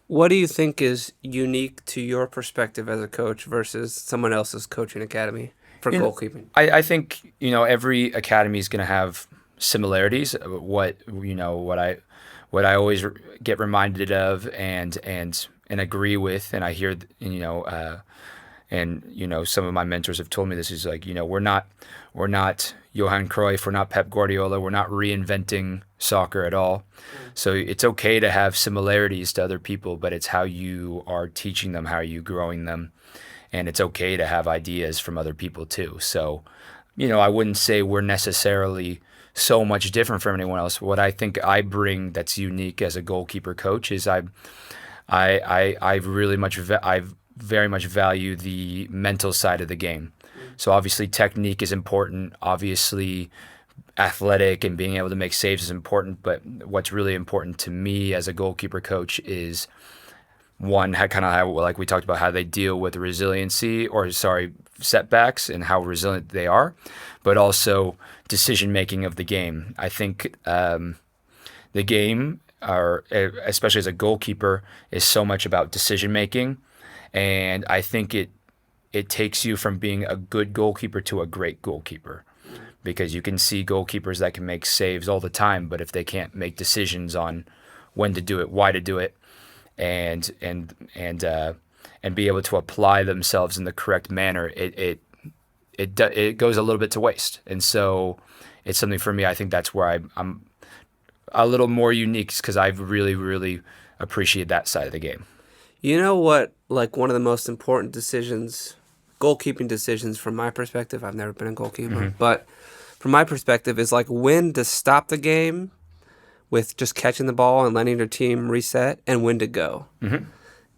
What do you think is unique to your perspective as a coach versus someone else's coaching academy for goalkeeping?
I think every academy is going to have similarities. What I always get reminded of and agree with, and I hear and some of my mentors have told me this, is like, we're not Johan Cruyff. We're not Pep Guardiola. We're not reinventing soccer at all. So it's okay to have similarities to other people, but it's how you are teaching them, how are you growing them. And it's okay to have ideas from other people too. So, I wouldn't say we're necessarily so much different from anyone else. What I think I bring that's unique as a goalkeeper coach is I very much value the mental side of the game. So obviously technique is important. Obviously athletic and being able to make saves is important. But what's really important to me as a goalkeeper coach is one, how like we talked about, how they deal with setbacks and how resilient they are, but also decision making of the game. I think the game, especially as a goalkeeper, is so much about decision making, and I think it takes you from being a good goalkeeper to a great goalkeeper, because you can see goalkeepers that can make saves all the time, but if they can't make decisions on when to do it, why to do it, and be able to apply themselves in the correct manner, it goes a little bit to waste. And so it's something for me. I think that's where I'm a little more unique, because I really, really appreciate that side of the game.
You know what? Like, one of the most important decisions, goalkeeping decisions from my perspective, I've never been a goalkeeper, but from my perspective, is like when to stop the game with just catching the ball and letting your team reset, and when to go.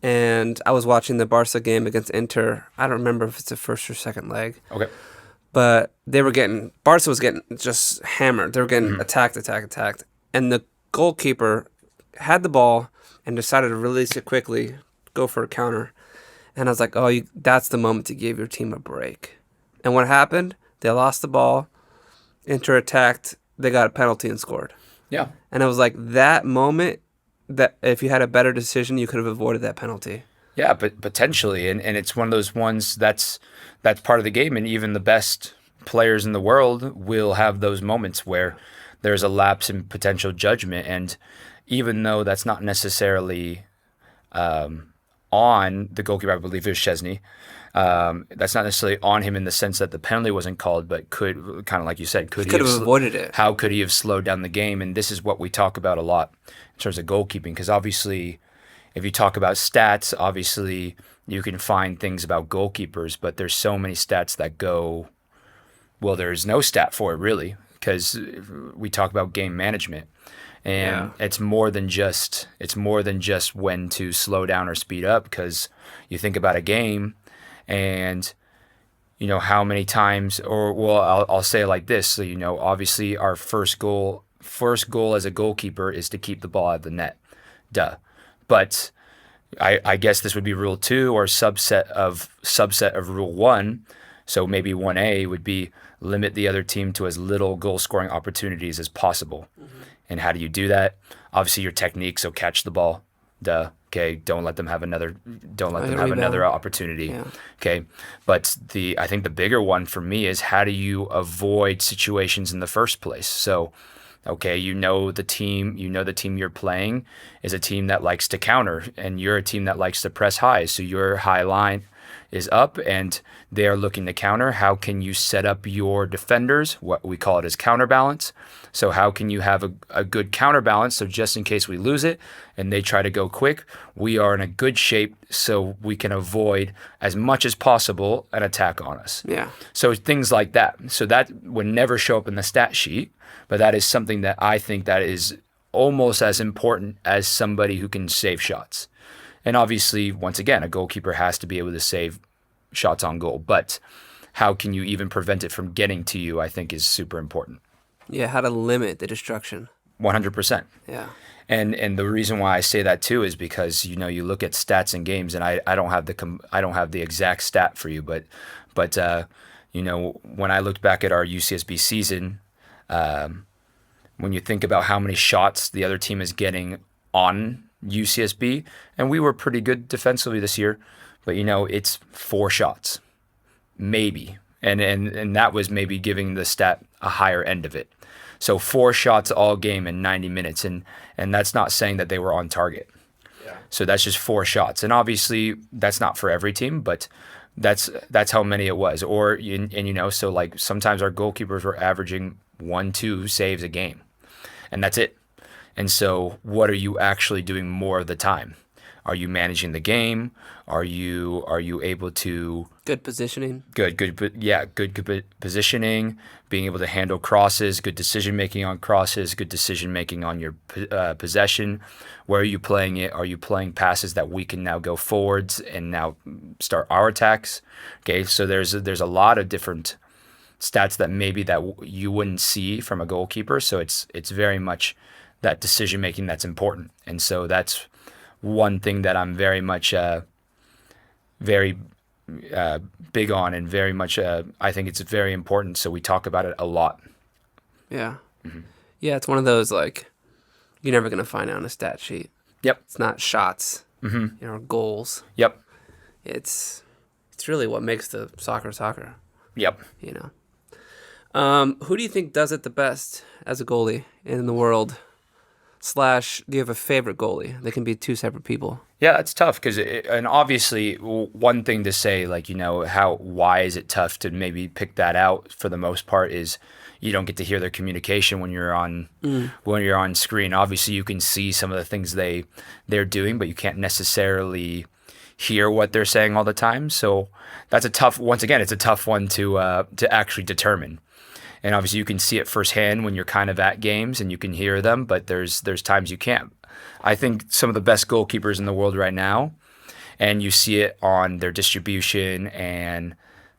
And I was watching the Barca game against Inter. I don't remember if it's the first or second leg.
Okay.
But Barca was getting just hammered. They were getting attacked. And the goalkeeper had the ball and decided to release it quickly, go for a counter. And I was like, that's the moment to give your team a break. And what happened? They lost the ball. Inter attacked. They got a penalty and scored.
Yeah.
And it was like that moment that if you had a better decision, you could have avoided that penalty.
Yeah, but potentially. And it's one of those ones that's part of the game. And even the best players in the world will have those moments where there's a lapse in potential judgment. And even though that's not necessarily on the goalkeeper, I believe it was Szczesny, that's not necessarily on him in the sense that the penalty wasn't called, but could, kind of like you said, could he have
avoided it?
How could he have slowed down the game? And this is what we talk about a lot in terms of goalkeeping, because obviously if you talk about stats, obviously you can find things about goalkeepers, but there's so many stats that go, well, there's no stat for it really, because we talk about game management. And it's more than just when to slow down or speed up, because you think about a game and how many times, or well, I'll say it like this. So obviously our first goal as a goalkeeper is to keep the ball out of the net. Duh. But I guess this would be rule 2 or subset of rule 1. So maybe 1A would be limit the other team to as little goal scoring opportunities as possible. And how do you do that? Obviously your technique, so catch the ball. Duh. Okay, don't let them have another opportunity.
Yeah.
Okay. But I think the bigger one for me is, how do you avoid situations in the first place? So okay, the team you're playing is a team that likes to counter, and you're a team that likes to press high. So your high line is up and they are looking to counter. How can you set up your defenders? What we call it as counterbalance. So how can you have a good counterbalance, so just in case we lose it and they try to go quick, we are in a good shape so we can avoid as much as possible an attack on us.
Yeah.
So things like that. So that would never show up in the stat sheet, but that is something that I think that is almost as important as somebody who can save shots. And obviously, once again, a goalkeeper has to be able to save shots on goal. But how can you even prevent it from getting to you, I think, is super important.
Yeah, how to limit the destruction.
100%.
Yeah.
And the reason why I say that too is because you look at stats in games, and I don't have the exact stat for you, but when I looked back at our UCSB season, when you think about how many shots the other team is getting on UCSB, and we were pretty good defensively this year, but it's 4 shots, maybe, and that was maybe giving the stat a higher end of it. So 4 shots all game in 90 minutes, and that's not saying that they were on target. Yeah. So that's just 4 shots, and obviously that's not for every team, but That's how many it was. Or so like sometimes our goalkeepers were averaging 1-2 saves a game, and that's it. And so, what are you actually doing more of the time? Are you managing the game? Are you able to
Good positioning.
good positioning, being able to handle crosses, good decision making on crosses, good decision making on your possession. Where are you playing it? Are you playing passes that we can now go forwards and now start our attacks? Okay, so there's a lot of different stats that maybe that you wouldn't see from a goalkeeper. So it's very much that decision making that's important, and so that's one thing that I'm very much very big on, and very much I think it's very important. So we talk about it a lot.
Yeah. Yeah, it's one of those like you're never gonna find it on a stat sheet.
Yep.
It's not shots, or goals.
Yep.
It's really what makes the soccer.
Yep.
Who do you think does it the best as a goalie in the world? / do you have a favorite goalie? They can be two separate people.
Yeah, it's tough because, and obviously, one thing to say, like, why is it tough to maybe pick that out for the most part is you don't get to hear their communication when you're on screen. Obviously, you can see some of the things they're doing, but you can't necessarily hear what they're saying all the time. So that's it's a tough one to actually determine. And obviously, you can see it firsthand when you're kind of at games and you can hear them, but there's times you can't. I think some of the best goalkeepers in the world right now, and you see it on their distribution and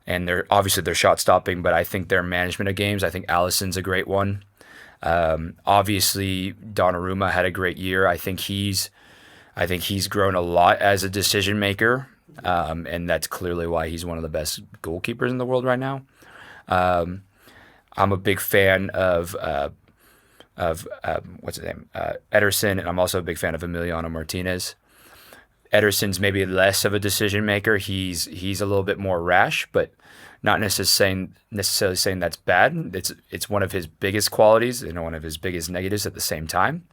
their shot stopping, but I think their management of games. I think Alisson's a great one. Obviously, Donnarumma had a great year. I think he's grown a lot as a decision maker, and that's clearly why he's one of the best goalkeepers in the world right now. I'm a big fan of what's his name, Ederson, and I'm also a big fan of Emiliano Martinez. Ederson's maybe less of a decision maker. He's a little bit more rash, but not necessarily saying that's bad. It's one of his biggest qualities and one of his biggest negatives at the same time.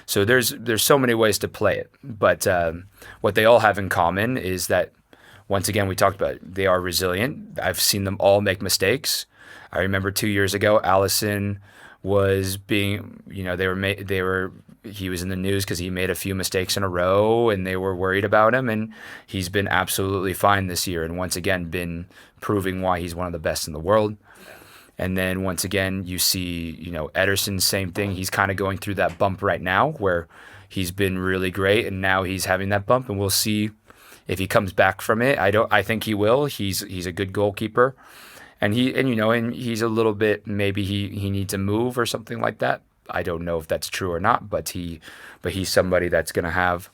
So there's so many ways to play it, but what they all have in common is that, once again, we talked about it, they are resilient. I've seen them all make mistakes. I remember 2 years ago, Alisson was being, he was in the news because he made a few mistakes in a row and they were worried about him, and he's been absolutely fine this year and once again been proving why he's one of the best in the world. And then once again, you see, Ederson, same thing. He's kind of going through that bump right now where he's been really great and now he's having that bump, and we'll see if he comes back from it. I think he will. He's a good goalkeeper. And he's a little bit, maybe he needs to move or something like that. I don't know if that's true or not, but he's somebody that's going to have,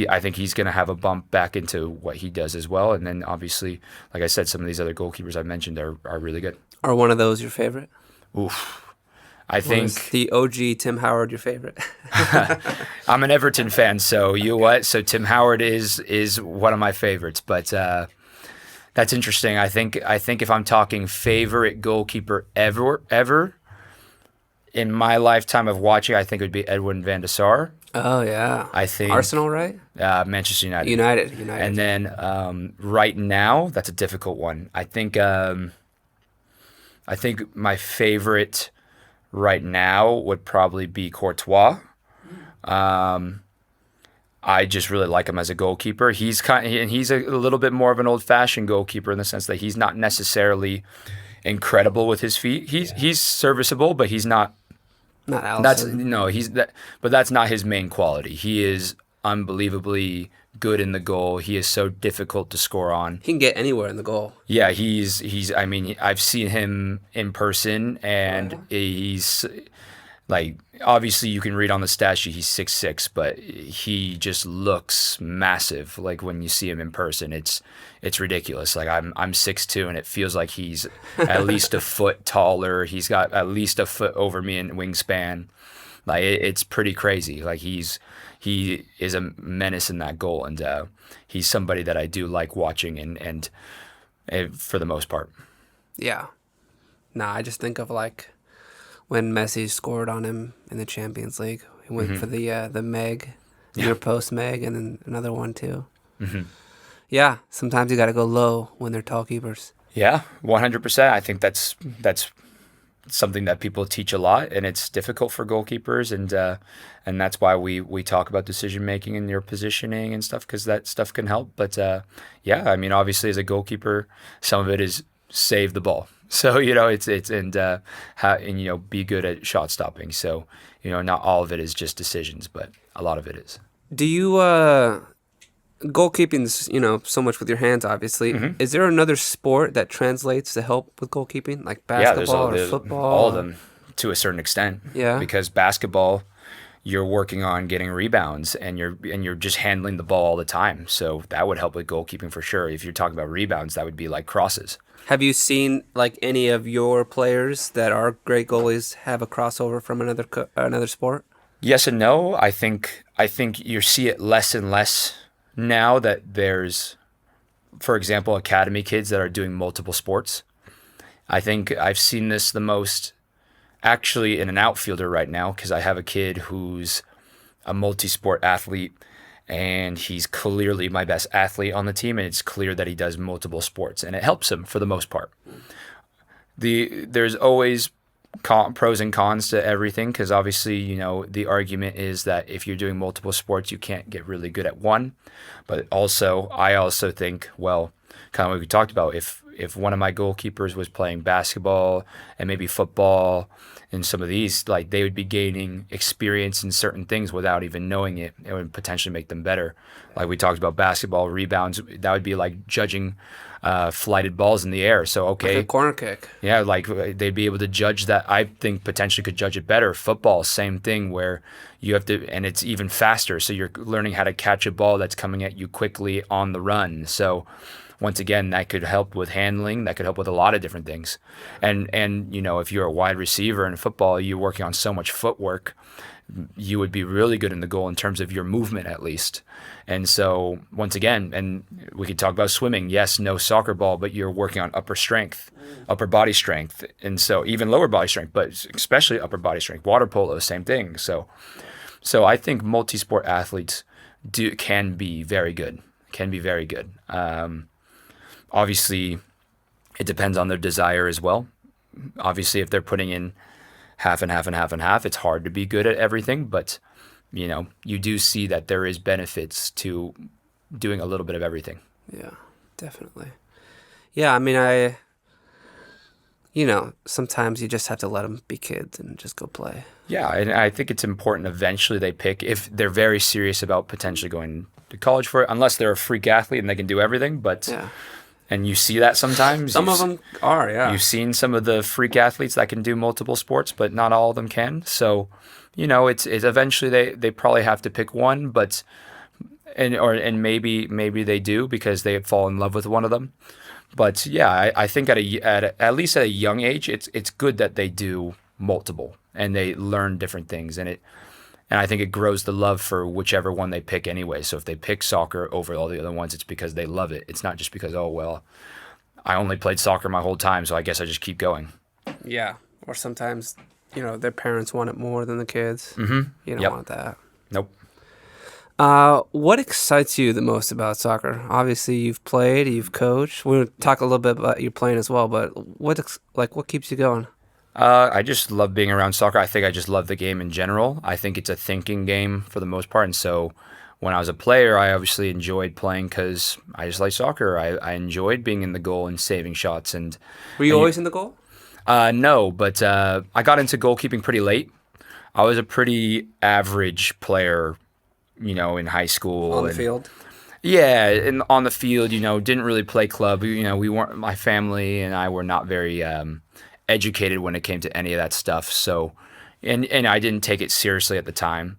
I think he's going to have a bump back into what he does as well. And then obviously, like I said, some of these other goalkeepers I mentioned are really good.
Are one of those your favorite?
Oof. I think
is the OG Tim Howard your favorite?
I'm an Everton fan, so So Tim Howard is one of my favorites, but that's interesting. I think if I'm talking favorite goalkeeper ever in my lifetime of watching, I think it would be Edwin van der Sar.
Oh yeah.
I think
Arsenal, right?
Manchester United.
United.
And then right now, that's a difficult one. I think my favorite right now would probably be Courtois. I just really like him as a goalkeeper. He's a little bit more of an old-fashioned goalkeeper in the sense that he's not necessarily incredible with his feet. He's serviceable, but he's not.
Not Alisson.
But that's not his main quality. He is unbelievably good in the goal. He is so difficult to score on.
He can get anywhere in the goal.
Yeah, he's. I mean, I've seen him in person, and he's like, obviously you can read on the stat sheet he's 6'6", but he just looks massive. Like when you see him in person, it's ridiculous. Like I'm 6'2", and it feels like he's at least a foot taller. He's got at least a foot over me in wingspan. Like it's pretty crazy. Like he is a menace in that goal, and he's somebody that I do like watching and for the most part.
Yeah. Nah, I just think of like when Messi scored on him in the Champions League. He went for the Meg, near post Meg, and then another one too. Mm-hmm. Yeah, sometimes you got to go low when they're tall keepers.
Yeah, 100%. I think that's something that people teach a lot, and it's difficult for goalkeepers, and that's why we talk about decision making and your positioning and stuff, because that stuff can help. But yeah, I mean, obviously, as a goalkeeper, some of it is save the ball. So it's be good at shot stopping. So not all of it is just decisions, but a lot of it is.
Do you goalkeeping's, so much with your hands, obviously.
Mm-hmm.
Is there another sport that translates to help with goalkeeping, like
Yeah,
basketball or
there's
football?
all of them to a certain extent.
Yeah.
Because basketball, you're working on getting rebounds, and you're just handling the ball all the time. So that would help with goalkeeping for sure. If you're talking about rebounds, that would be like crosses.
Have you seen like any of your players that are great goalies have a crossover from another sport?
Yes and no. I think you see it less and less now that there's, for example, academy kids that are doing multiple sports. I think I've seen this the most actually in an outfielder right now, because I have a kid who's a multi-sport athlete, and he's clearly my best athlete on the team, and it's clear that he does multiple sports, and it helps him for the most part. There's always pros and cons to everything, because obviously, the argument is that if you're doing multiple sports, you can't get really good at one. But I also think, well, kind of what we talked about, if one of my goalkeepers was playing basketball and maybe football and some of these, like, they would be gaining experience in certain things without even knowing it. It would potentially make them better. Like we talked about basketball rebounds, that would be like judging flighted balls in the air. So, okay.
Like a corner kick.
Yeah, like they'd be able to judge that. I think potentially could judge it better. Football, same thing, where you have to, and it's even faster. So you're learning how to catch a ball that's coming at you quickly on the run. So once again, that could help with handling. That could help with a lot of different things. And if you're a wide receiver in football, you're working on so much footwork. You would be really good in the goal in terms of your movement, at least. And so once again, and we could talk about swimming. Yes, no soccer ball, but you're working on upper body strength. And so even lower body strength, but especially upper body strength. Water polo, same thing. So I think multi-sport athletes can be very good. Obviously, it depends on their desire as well. Obviously, if they're putting in half and half and half and half, it's hard to be good at everything. But, you do see that there is benefits to doing a little bit of everything.
Yeah, definitely. Yeah, I mean, sometimes you just have to let them be kids and just go play.
Yeah, and I think it's important eventually they pick, if they're very serious about potentially going to college for it, unless they're a freak athlete and they can do everything. But
yeah.
And you see that sometimes.
Some of them are, yeah.
You've seen some of the freak athletes that can do multiple sports, but not all of them can. So, it's eventually they probably have to pick one, but maybe they do because they fall in love with one of them. But yeah, I think at least at a young age, it's good that they do multiple and they learn different things, and I think it grows the love for whichever one they pick anyway. So if they pick soccer over all the other ones, it's because they love it. It's not just because, oh, well, I only played soccer my whole time, so I guess I just keep going.
Yeah. Or sometimes, their parents want it more than the kids.
Mm-hmm.
You don't want that.
Nope.
What excites you the most about soccer? Obviously, you've played, you've coached. We'll talk a little bit about you playing as well, but what keeps you going?
I just love being around soccer. I think I just love the game in general. I think it's a thinking game for the most part. And so when I was a player, I obviously enjoyed playing because I just like soccer. I enjoyed being in the goal and saving shots.
Were you always in the goal?
No, but I got into goalkeeping pretty late. I was a pretty average player, in high school.
On the field?
Yeah, and on the field, didn't really play club. We weren't, my family and I were not very educated when it came to any of that stuff. So, and I didn't take it seriously at the time.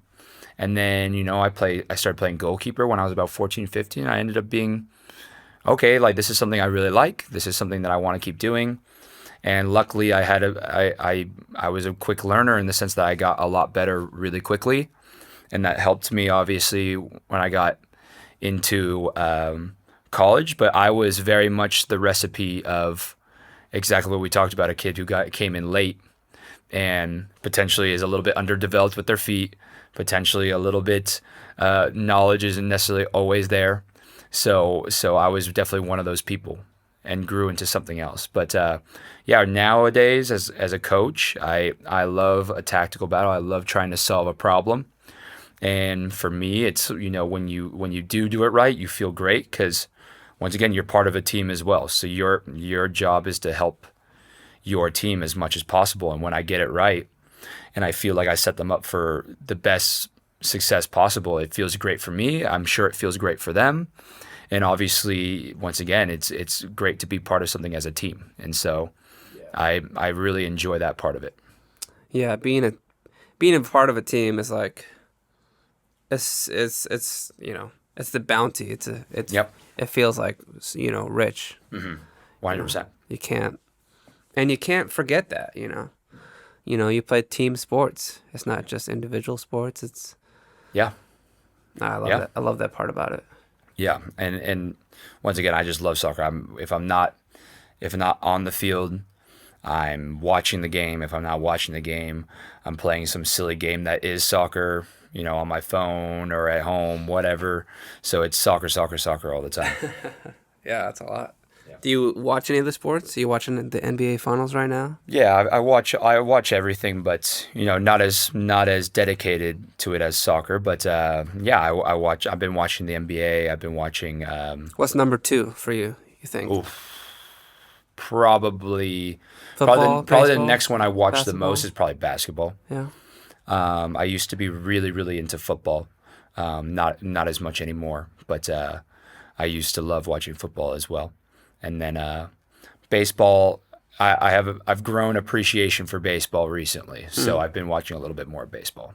And then, I started playing goalkeeper when I was about 14, 15. I ended up being, okay, like this is something I really like. This is something that I want to keep doing. And luckily I was a quick learner in the sense that I got a lot better really quickly. And that helped me obviously when I got into college, but I was very much the recipe of exactly what we talked about, a kid who came in late and potentially is a little bit underdeveloped with their feet, potentially a little bit knowledge isn't necessarily always there. So I was definitely one of those people and grew into something else. But yeah, nowadays as a coach, I love a tactical battle. I love trying to solve a problem. And for me, it's when you do it right, you feel great because once again, you're part of a team as well. So your job is to help your team as much as possible. And when I get it right, and I feel like I set them up for the best success possible, it feels great for me. I'm sure it feels great for them. And obviously, once again, it's great to be part of something as a team. And so I really enjoy that part of it.
Yeah, being a part of a team is like it's it's the bounty.
Yep.
It feels like rich.
100%.
You can't forget that. You play team sports. It's not just individual sports. It's
Yeah.
I love that. I love that part about it.
Yeah. And once again, I just love soccer. If I'm not on the field, I'm watching the game. If I'm not watching the game, I'm playing some silly game that is soccer, on my phone or at home, whatever. So it's soccer, soccer, soccer all the time.
Yeah, that's a lot.
Yeah.
Do you watch any of the sports? Are you watching the NBA finals right now?
Yeah, I watch everything, but not as dedicated to it as soccer. But yeah, I watch. I've been watching the NBA. I've been watching.
What's number 2 for you? You think?
Probably
Football,
probably the
baseball,
next one I watch the
basketball?
most is probably basketball.
Yeah.
I used to be really, really into football. Not as much anymore, but I used to love watching football as well. And then baseball, I've grown appreciation for baseball recently, so I've been watching a little bit more baseball.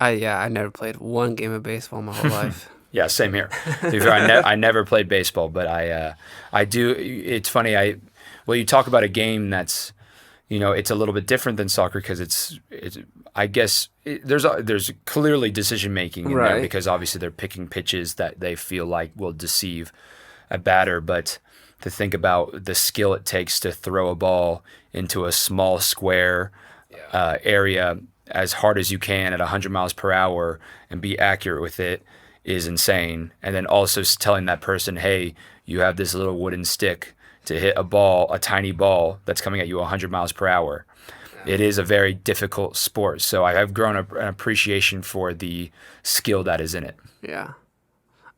I never played one game of baseball my whole life.
Yeah, same here. To be fair, I never played baseball, but I do. It's funny. You talk about a game that's, it's a little bit different than soccer because it's I guess there's clearly decision making in there because obviously they're picking pitches that they feel like will deceive a batter, but to think about the skill it takes to throw a ball into a small square area as hard as you can at 100 miles per hour and be accurate with it is insane. And then also telling that person, hey, you have this little wooden stick to hit a tiny ball that's coming at you 100 miles per hour. It is a very difficult sport. So I have grown an appreciation for the skill that is in it.
Yeah.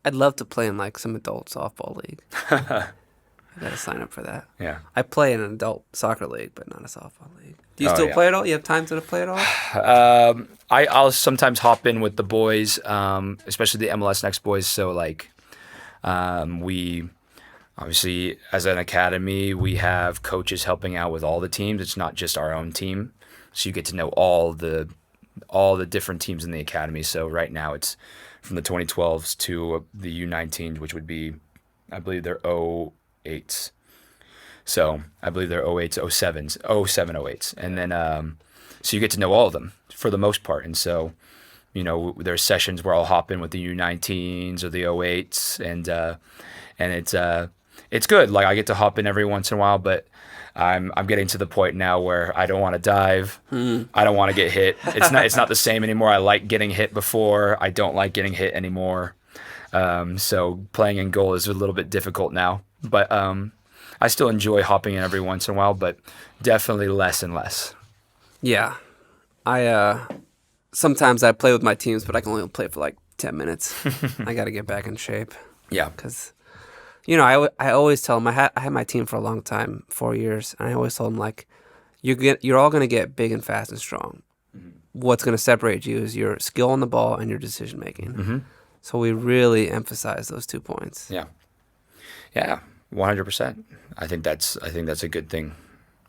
I'd love to play in like some adult softball league. I gotta sign up for that.
Yeah.
I play in an adult soccer league, but not a softball league. Do you still play at all? You have time to play at all?
I'll sometimes hop in with the boys, especially the MLS Next boys. So we obviously as an academy we have coaches helping out with all the teams. It's not just our own team, so you get to know all the different teams in the academy. So right now it's from the 2012s to the U19s, which would be, I believe they're 08s. So I believe they're 08s, 07s, 07, 08s. And then, so you get to know all of them for the most part. And so, there's sessions where I'll hop in with the U19s or the 08s and it's good. Like I get to hop in every once in a while, but I'm getting to the point now where I don't want to dive. I don't want to get hit. It's not the same anymore. I like getting hit before. I don't like getting hit anymore. So playing in goal is a little bit difficult now. But I still enjoy hopping in every once in a while, but definitely less and less. Yeah.
Sometimes I play with my teams, but I can only play for like 10 minutes. I got to get back in shape.
Yeah.
Because I always tell them, I had my team for a long time, 4 years, and I always told them, like, you're all going to get big and fast and strong. Mm-hmm. What's going to separate you is your skill on the ball and your decision making. Mm-hmm. So we really emphasize those 2 points.
Yeah. Yeah, 100%. I think that's a good thing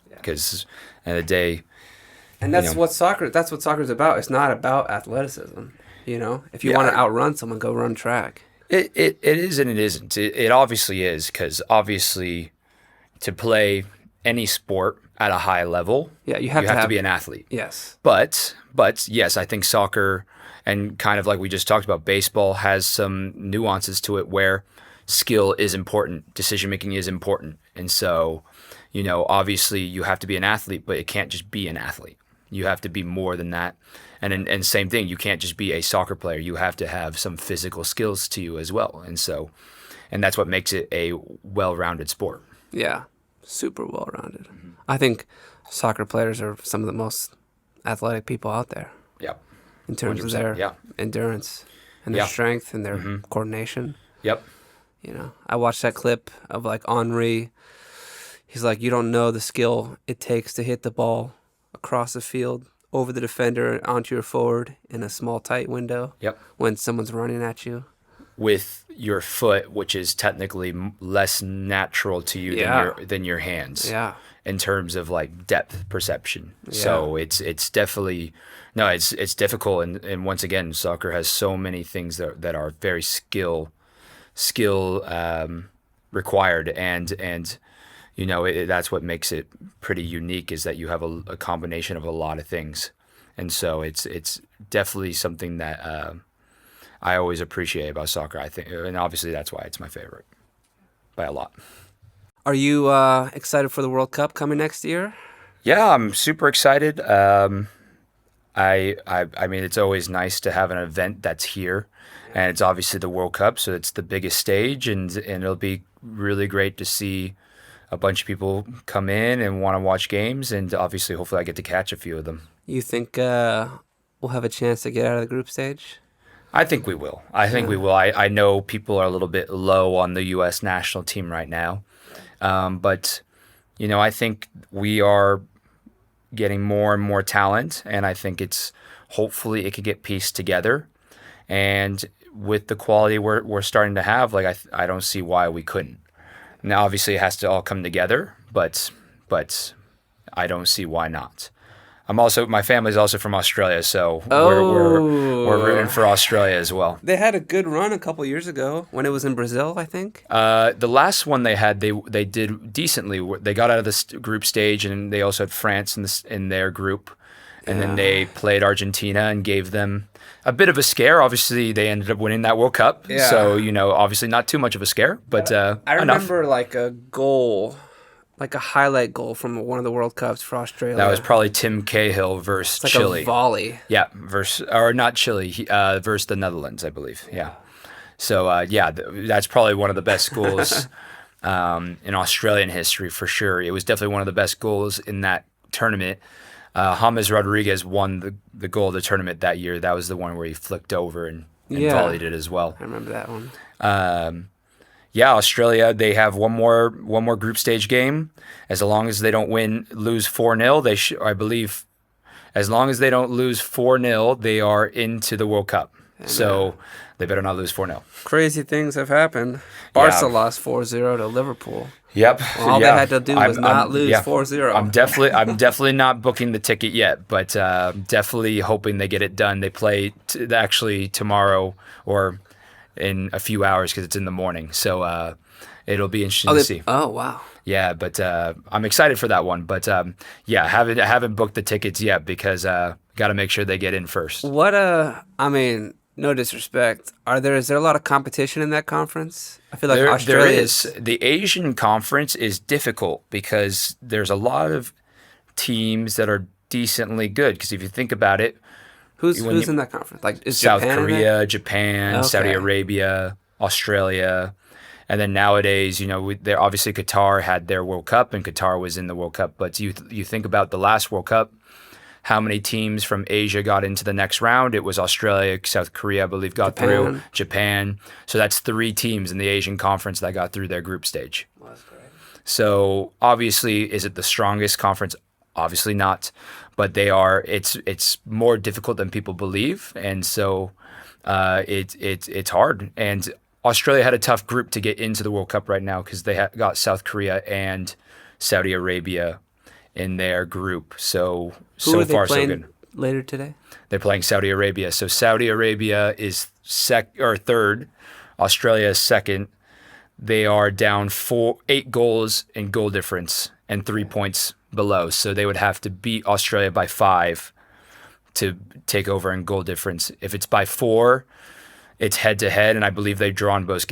because at the end of the day.
And that's what soccer's about. It's not about athleticism. If you want to outrun someone, go run track.
It is and it isn't. It obviously is because obviously to play any sport at a high level, you have to be an athlete.
Yes.
But yes, I think soccer and kind of like we just talked about, baseball has some nuances to it where skill is important, decision making is important, and so obviously you have to be an athlete, but it can't just be an athlete. You have to be more than that. And same thing, you can't just be a soccer player. You have to have some physical skills to you as well. And that's what makes it a well-rounded sport.
Yeah, super well-rounded. I think soccer players are some of the most athletic people out there.
Yep.
In terms of their endurance and their strength and their coordination.
Yep.
You know, I watched that clip of like Henry. He's like, you don't know the skill it takes to hit the ball across the field, over the defender, onto your forward in a small, tight window.
Yep.
When someone's running at you.
With your foot, which is technically less natural to you than your hands.
Yeah.
In terms of like depth perception.
Yeah.
So it's definitely, no, it's difficult. And once again, soccer has so many things that are very skill required. And you know, that's what makes it pretty unique, is that you have a combination of a lot of things. And so it's definitely something that I always appreciate about soccer, I think. And obviously that's why it's my favorite by a lot.
Are you excited for the World Cup coming next year?
Yeah, I'm super excited. I mean, it's always nice to have an event that's here, and it's obviously the World Cup, so it's the biggest stage, and it'll be really great to see a bunch of people come in and want to watch games, and obviously, hopefully, I get to catch a few of them.
You think we'll have a chance to get out of the group stage?
I think we will. We will. I know people are a little bit low on the U.S. national team right now. But, you know, I think we are getting more and more talent, and I think hopefully it could get pieced together. And with the quality we're starting to have, like I don't see why we couldn't. Now, obviously, it has to all come together, but I don't see why not. My family's also from Australia, so we're rooting for Australia as well.
They had a good run a couple years ago when it was in Brazil, I think.
The last one they had, they did decently. They got out of the group stage, and they also had France in their group, and then they played Argentina and gave them a bit of a scare. Obviously, they ended up winning that World Cup, so you know, obviously not too much of a scare, but
I remember like a goal. Like a highlight goal from one of the World Cups for Australia.
That was probably Tim Cahill versus
like
Chile.
A volley.
Yeah, versus the Netherlands, I believe. Yeah. So that's probably one of the best goals in Australian history for sure. It was definitely one of the best goals in that tournament. James Rodriguez won the goal of the tournament that year. That was the one where he flicked over and volleyed it as well.
I remember that one.
Yeah, Australia, they have one more group stage game. As long as they don't lose 4-0, I believe as long as they don't lose 4-0, they are into the World Cup. So they better not lose 4-0.
Crazy things have happened. Barca lost 4-0 to Liverpool.
Yep.
All they had to do was not lose 4-0.
I'm definitely not booking the ticket yet, but definitely hoping they get it done. They play actually tomorrow or in a few hours because it's in the morning. So it'll be interesting to see.
Oh, wow.
Yeah, but I'm excited for that one. But haven't booked the tickets yet because got to make sure they get in first.
I mean, no disrespect. Is there a lot of competition in that conference? I feel like Australia
there is. The Asian conference is difficult because there's a lot of teams that are decently good. Because if you think about it,
Who's in that conference? Like is
South
Japan
Korea, Japan,
okay.
Saudi Arabia, Australia, and then nowadays, you know, obviously Qatar had their World Cup, and Qatar was in the World Cup. But you think about the last World Cup, how many teams from Asia got into the next round? It was Australia, South Korea, I believe, got through, Japan. So that's 3 teams in the Asian conference that got through their group stage.
Well, that's great.
So obviously, is it the strongest conference? Obviously not. But they are. It's more difficult than people believe, and so it's hard. And Australia had a tough group to get into the World Cup right now because they got South Korea and Saudi Arabia in their group. So
Who are they
far so
playing
good.
Later today,
they're playing Saudi Arabia. So Saudi Arabia is third. Australia is second. They are down 8 goals in goal difference and 3 points below. So they would have to beat Australia by 5 to take over in goal difference. If it's by 4, it's head to head, and I believe they've drawn both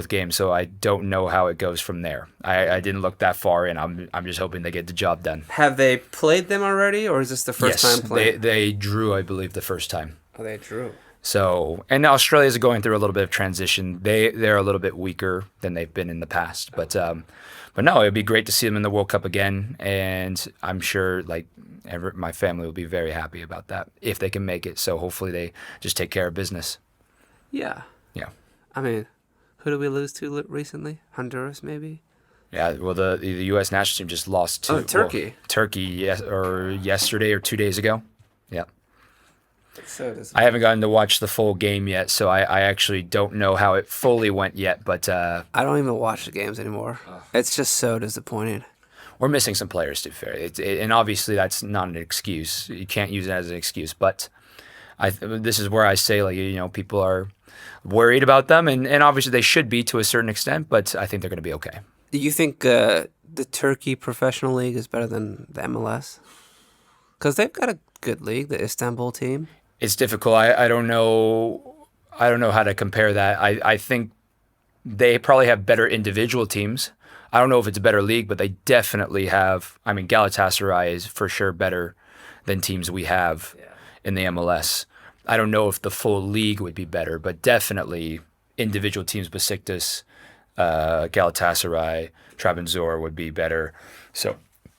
games. So I don't know how it goes from there. I didn't look that far in. I'm just hoping they get the job done.
Have they played them already, or is this the first time playing?
They drew, I believe, the first time.
Oh, they drew.
So, and Australia's going through a little bit of transition. They're a little bit weaker than they've been in the past, but no, it'd be great to see them in the World Cup again, and I'm sure my family will be very happy about that if they can make it. So hopefully they just take care of business.
Yeah.
Yeah.
I mean, who did we lose to recently? Honduras, maybe?
Yeah, well, the U.S. national team just lost to
Turkey.
Well, Turkey, yesterday or 2 days ago. Yeah.
So
I haven't gotten to watch the full game yet, so I actually don't know how it fully went yet. But
I don't even watch the games anymore. It's just so disappointing.
We're missing some players, to be fair. And obviously that's not an excuse. You can't use it as an excuse. But this is where I say, people are worried about them, and obviously they should be to a certain extent, but I think they're going to be okay.
Do you think the Turkey Professional League is better than the MLS? Because they've got a good league, the Istanbul team.
It's difficult. I don't know. I don't know how to compare that. I think they probably have better individual teams. I don't know if it's a better league, but they definitely have. I mean, Galatasaray is for sure better than teams we have in the MLS. I don't know if the full league would be better, but definitely individual teams, Besiktas, Galatasaray, Trabzonspor would be better. So,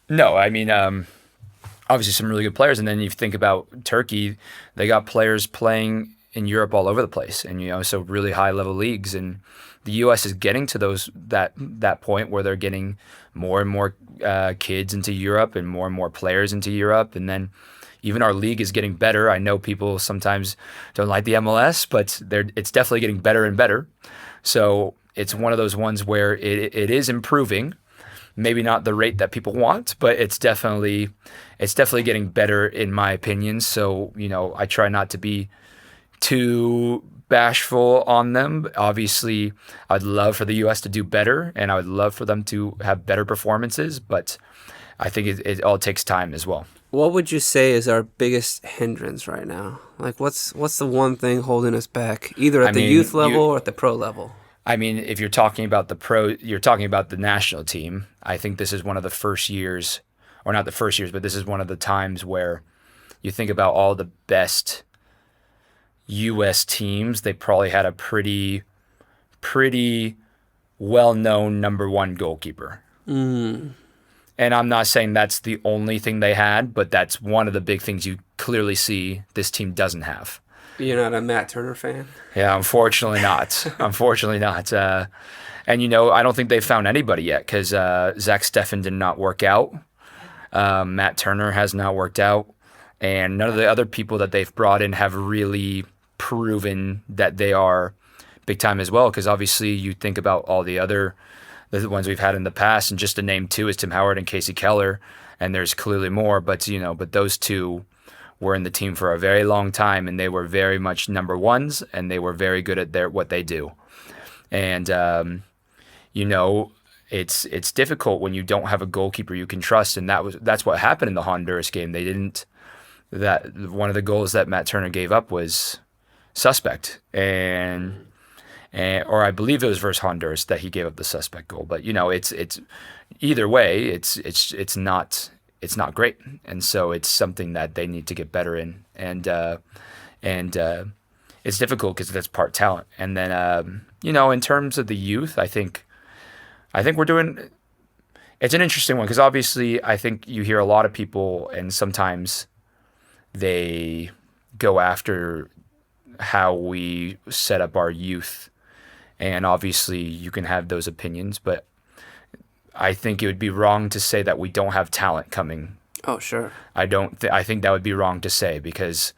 no, I mean, obviously some really good players. And then you think about Turkey, they got players playing in Europe all over the place, and so really high level leagues. And the U.S. is getting to that point where they're getting more and more kids into Europe and more players into Europe, and then even our league is getting better. I know people sometimes don't like the MLS, but it's definitely getting better and better. So it's one of those ones where it is improving. Maybe not the rate that people want, but it's definitely getting better in my opinion. So, I try not to be too bashful on them. Obviously, I'd love for the U.S. to do better, and I would love for them to have better performances, but I think it all takes time as well.
What would you say is our biggest hindrance right now? Like, what's the one thing holding us back, either at the youth level or at the pro level?
I mean, if you're talking about you're talking about the national team. I think this is one of the first years, or not the first years, but this is one of the times where you think about all the best U.S. teams. They probably had a pretty well-known number one goalkeeper. And I'm not saying that's the only thing they had, but that's one of the big things you clearly see this team doesn't have.
You're not a Matt Turner fan?
Yeah, unfortunately not. Unfortunately not. And, I don't think they've found anybody yet because Zach Steffen did not work out. Matt Turner has not worked out. And none of the other people that they've brought in have really proven that they are big time as well. Because obviously you think about all the ones we've had in the past, and just to name two is Tim Howard and Casey Keller. And there's clearly more, but those two were in the team for a very long time, and they were very much number ones, and they were very good at what they do. And it's difficult when you don't have a goalkeeper you can trust, and that's what happened in the Honduras game. They didn't. That one of the goals that Matt Turner gave up was suspect, and or I believe it was versus Honduras that he gave up the suspect goal. But it's either way, it's not great, and so it's something that they need to get better in, and it's difficult because that's part talent. And then in terms of the youth, I think we're doing. It's an interesting one because obviously I think you hear a lot of people, and sometimes they go after how we set up our youth, and obviously you can have those opinions, but I think it would be wrong to say that we don't have talent coming.
Oh, sure.
I think that would be wrong to say because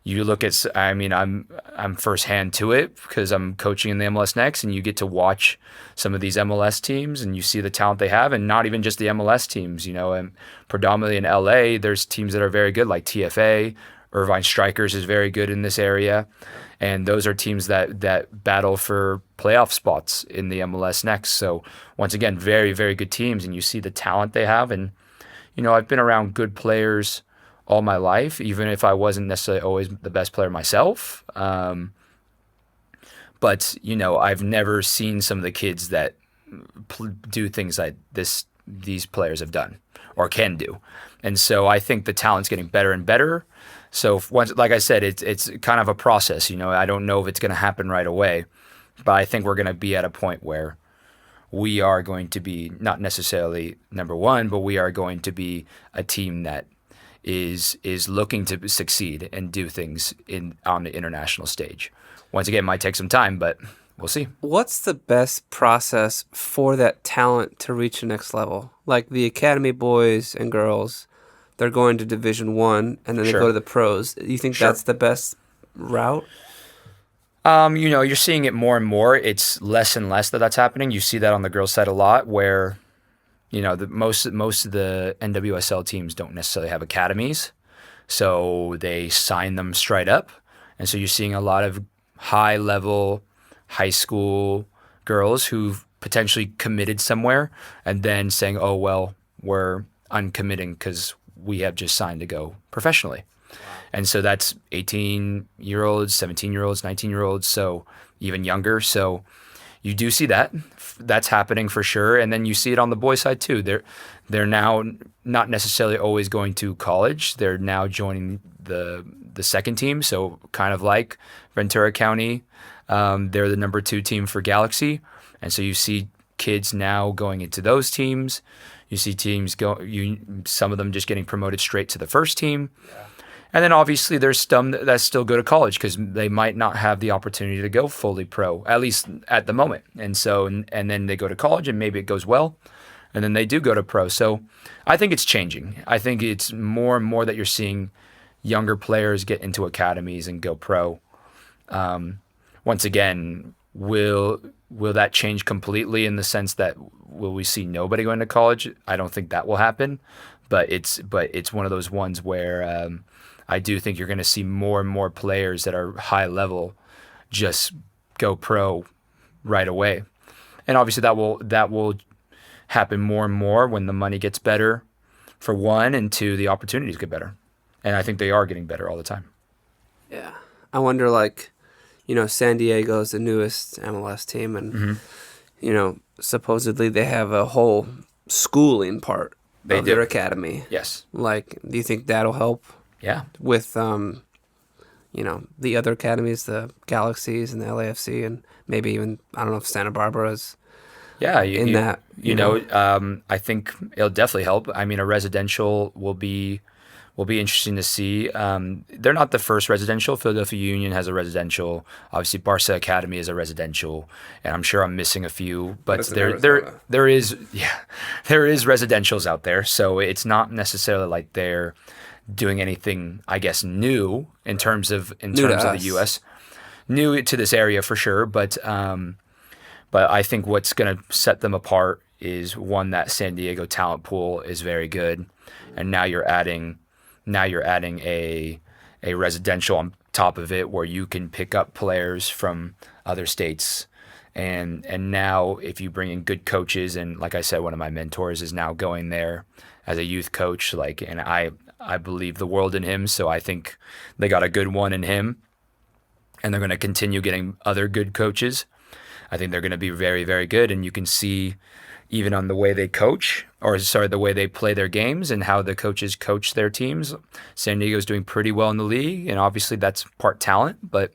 you look at. I mean, I'm firsthand to it because I'm coaching in the MLS Next, and you get to watch some of these MLS teams, and you see the talent they have, and not even just the MLS teams. And predominantly in LA, there's teams that are very good, like TFA. Irvine Strikers is very good in this area, and those are teams that battle for playoff spots in the MLS Next. So once again, very, very good teams, and you see the talent they have. And I've been around good players all my life, even if I wasn't necessarily always the best player myself. But I've never seen some of the kids that do things like these players have done or can do. And so I think the talent's getting better and better. So once, like I said, it's kind of a process. I don't know if it's going to happen right away, but I think we're going to be at a point where we are going to be not necessarily number one, but we are going to be a team that is looking to succeed and do things on the international stage. Once again, it might take some time, but we'll see.
What's the best process for that talent to reach the next level? Like the academy boys and girls, they're going to Division I, and then they go to the pros. Do you think that's the best route?
You're seeing it more and more. It's less and less that's happening. You see that on the girls' side a lot, where most of the NWSL teams don't necessarily have academies, so they sign them straight up, and so you're seeing a lot of high-level high school girls who've potentially committed somewhere and then saying, "Oh well, we're uncommitting because we have just signed to go professionally." And so that's 18-year-olds, 17-year-olds, 19-year-olds, so even younger. So you do see that. That's happening for sure. And then you see it on the boys' side too. They're now not necessarily always going to college. They're now joining the second team. So kind of like Ventura County, they're the number 2 team for Galaxy. And so you see kids now going into those teams. You see teams some of them just getting promoted straight to the first team. Yeah. And then obviously there's some that still go to college because they might not have the opportunity to go fully pro, at least at the moment. And so, and then they go to college and maybe it goes well, and then they do go to pro. So I think it's changing. I think it's more and more that you're seeing younger players get into academies and go pro. Once again, will that change completely in the sense that will we see nobody going to college? I don't think that will happen, but it's one of those ones where I do think you're going to see more and more players that are high level just go pro right away. And obviously that will happen more and more when the money gets better, for one, and two, the opportunities get better. And I think they are getting better all the time.
Yeah. I wonder, San Diego's the newest MLS team, and, supposedly they have a whole schooling part of their academy.
Yes.
Do you think that'll help?
Yeah.
With, the other academies, the Galaxies and the LAFC, and maybe even, I don't know if Santa Barbara is that.
I think it'll definitely help. I mean, a residential will be interesting to see. They're not the first residential. Philadelphia Union has a residential. Obviously, Barca Academy is a residential, and I'm sure I'm missing a few. But there is residentials out there, so it's not necessarily like they're doing anything, I guess, new in terms of the U.S. New to this area for sure, but I think what's going to set them apart is one, that San Diego talent pool is very good, and now you're adding a residential on top of it where you can pick up players from other states, and now if you bring in good coaches, and like I said, one of my mentors is now going there as a youth coach, and I believe the world in him, so I think they got a good one in him, and they're going to continue getting other good coaches. I think they're going to be very, very good, and you can see even on the way they the way they play their games and how the coaches coach their teams. San Diego's doing pretty well in the league, and obviously that's part talent, but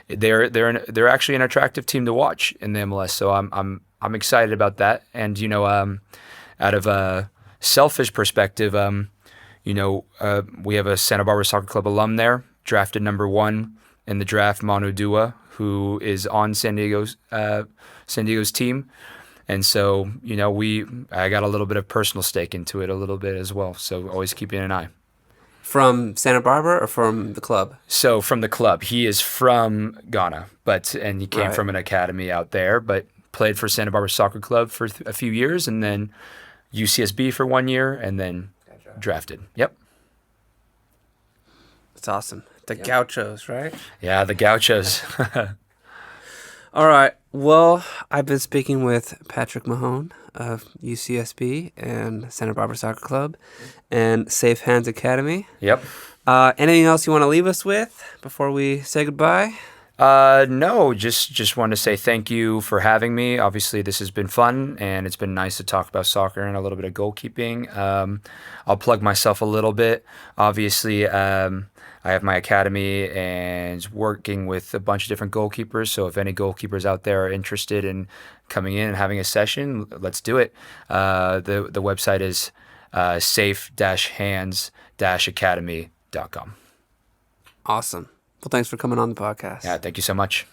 they're actually an attractive team to watch in the MLS. So I'm excited about that, and out of a selfish perspective, we have a Santa Barbara Soccer Club alum there, drafted number 1 in the draft, Manu Dua, who is on San Diego's team. And so, I got a little bit of personal stake into it a little bit as well. So always keeping an eye.
From Santa Barbara or from the club?
So from the club. He is from Ghana, and he came from an academy out there, but played for Santa Barbara Soccer Club for a few years, and then UCSB for 1 year, and then drafted. Yep.
That's awesome. The Gauchos, right?
Yeah, the Gauchos.
All right. Well, I've been speaking with Patrick Mahon of UCSB and Santa Barbara Soccer Club and Safe Hands Academy.
Yep.
Anything else you want to leave us with before we say goodbye?
No, just want to say thank you for having me. Obviously, this has been fun, and it's been nice to talk about soccer and a little bit of goalkeeping. I'll plug myself a little bit. Obviously, I have my academy and working with a bunch of different goalkeepers. So if any goalkeepers out there are interested in coming in and having a session, let's do it. The website is safe-hands-academy.com.
Awesome. Well, thanks for coming on the podcast.
Yeah, thank you so much.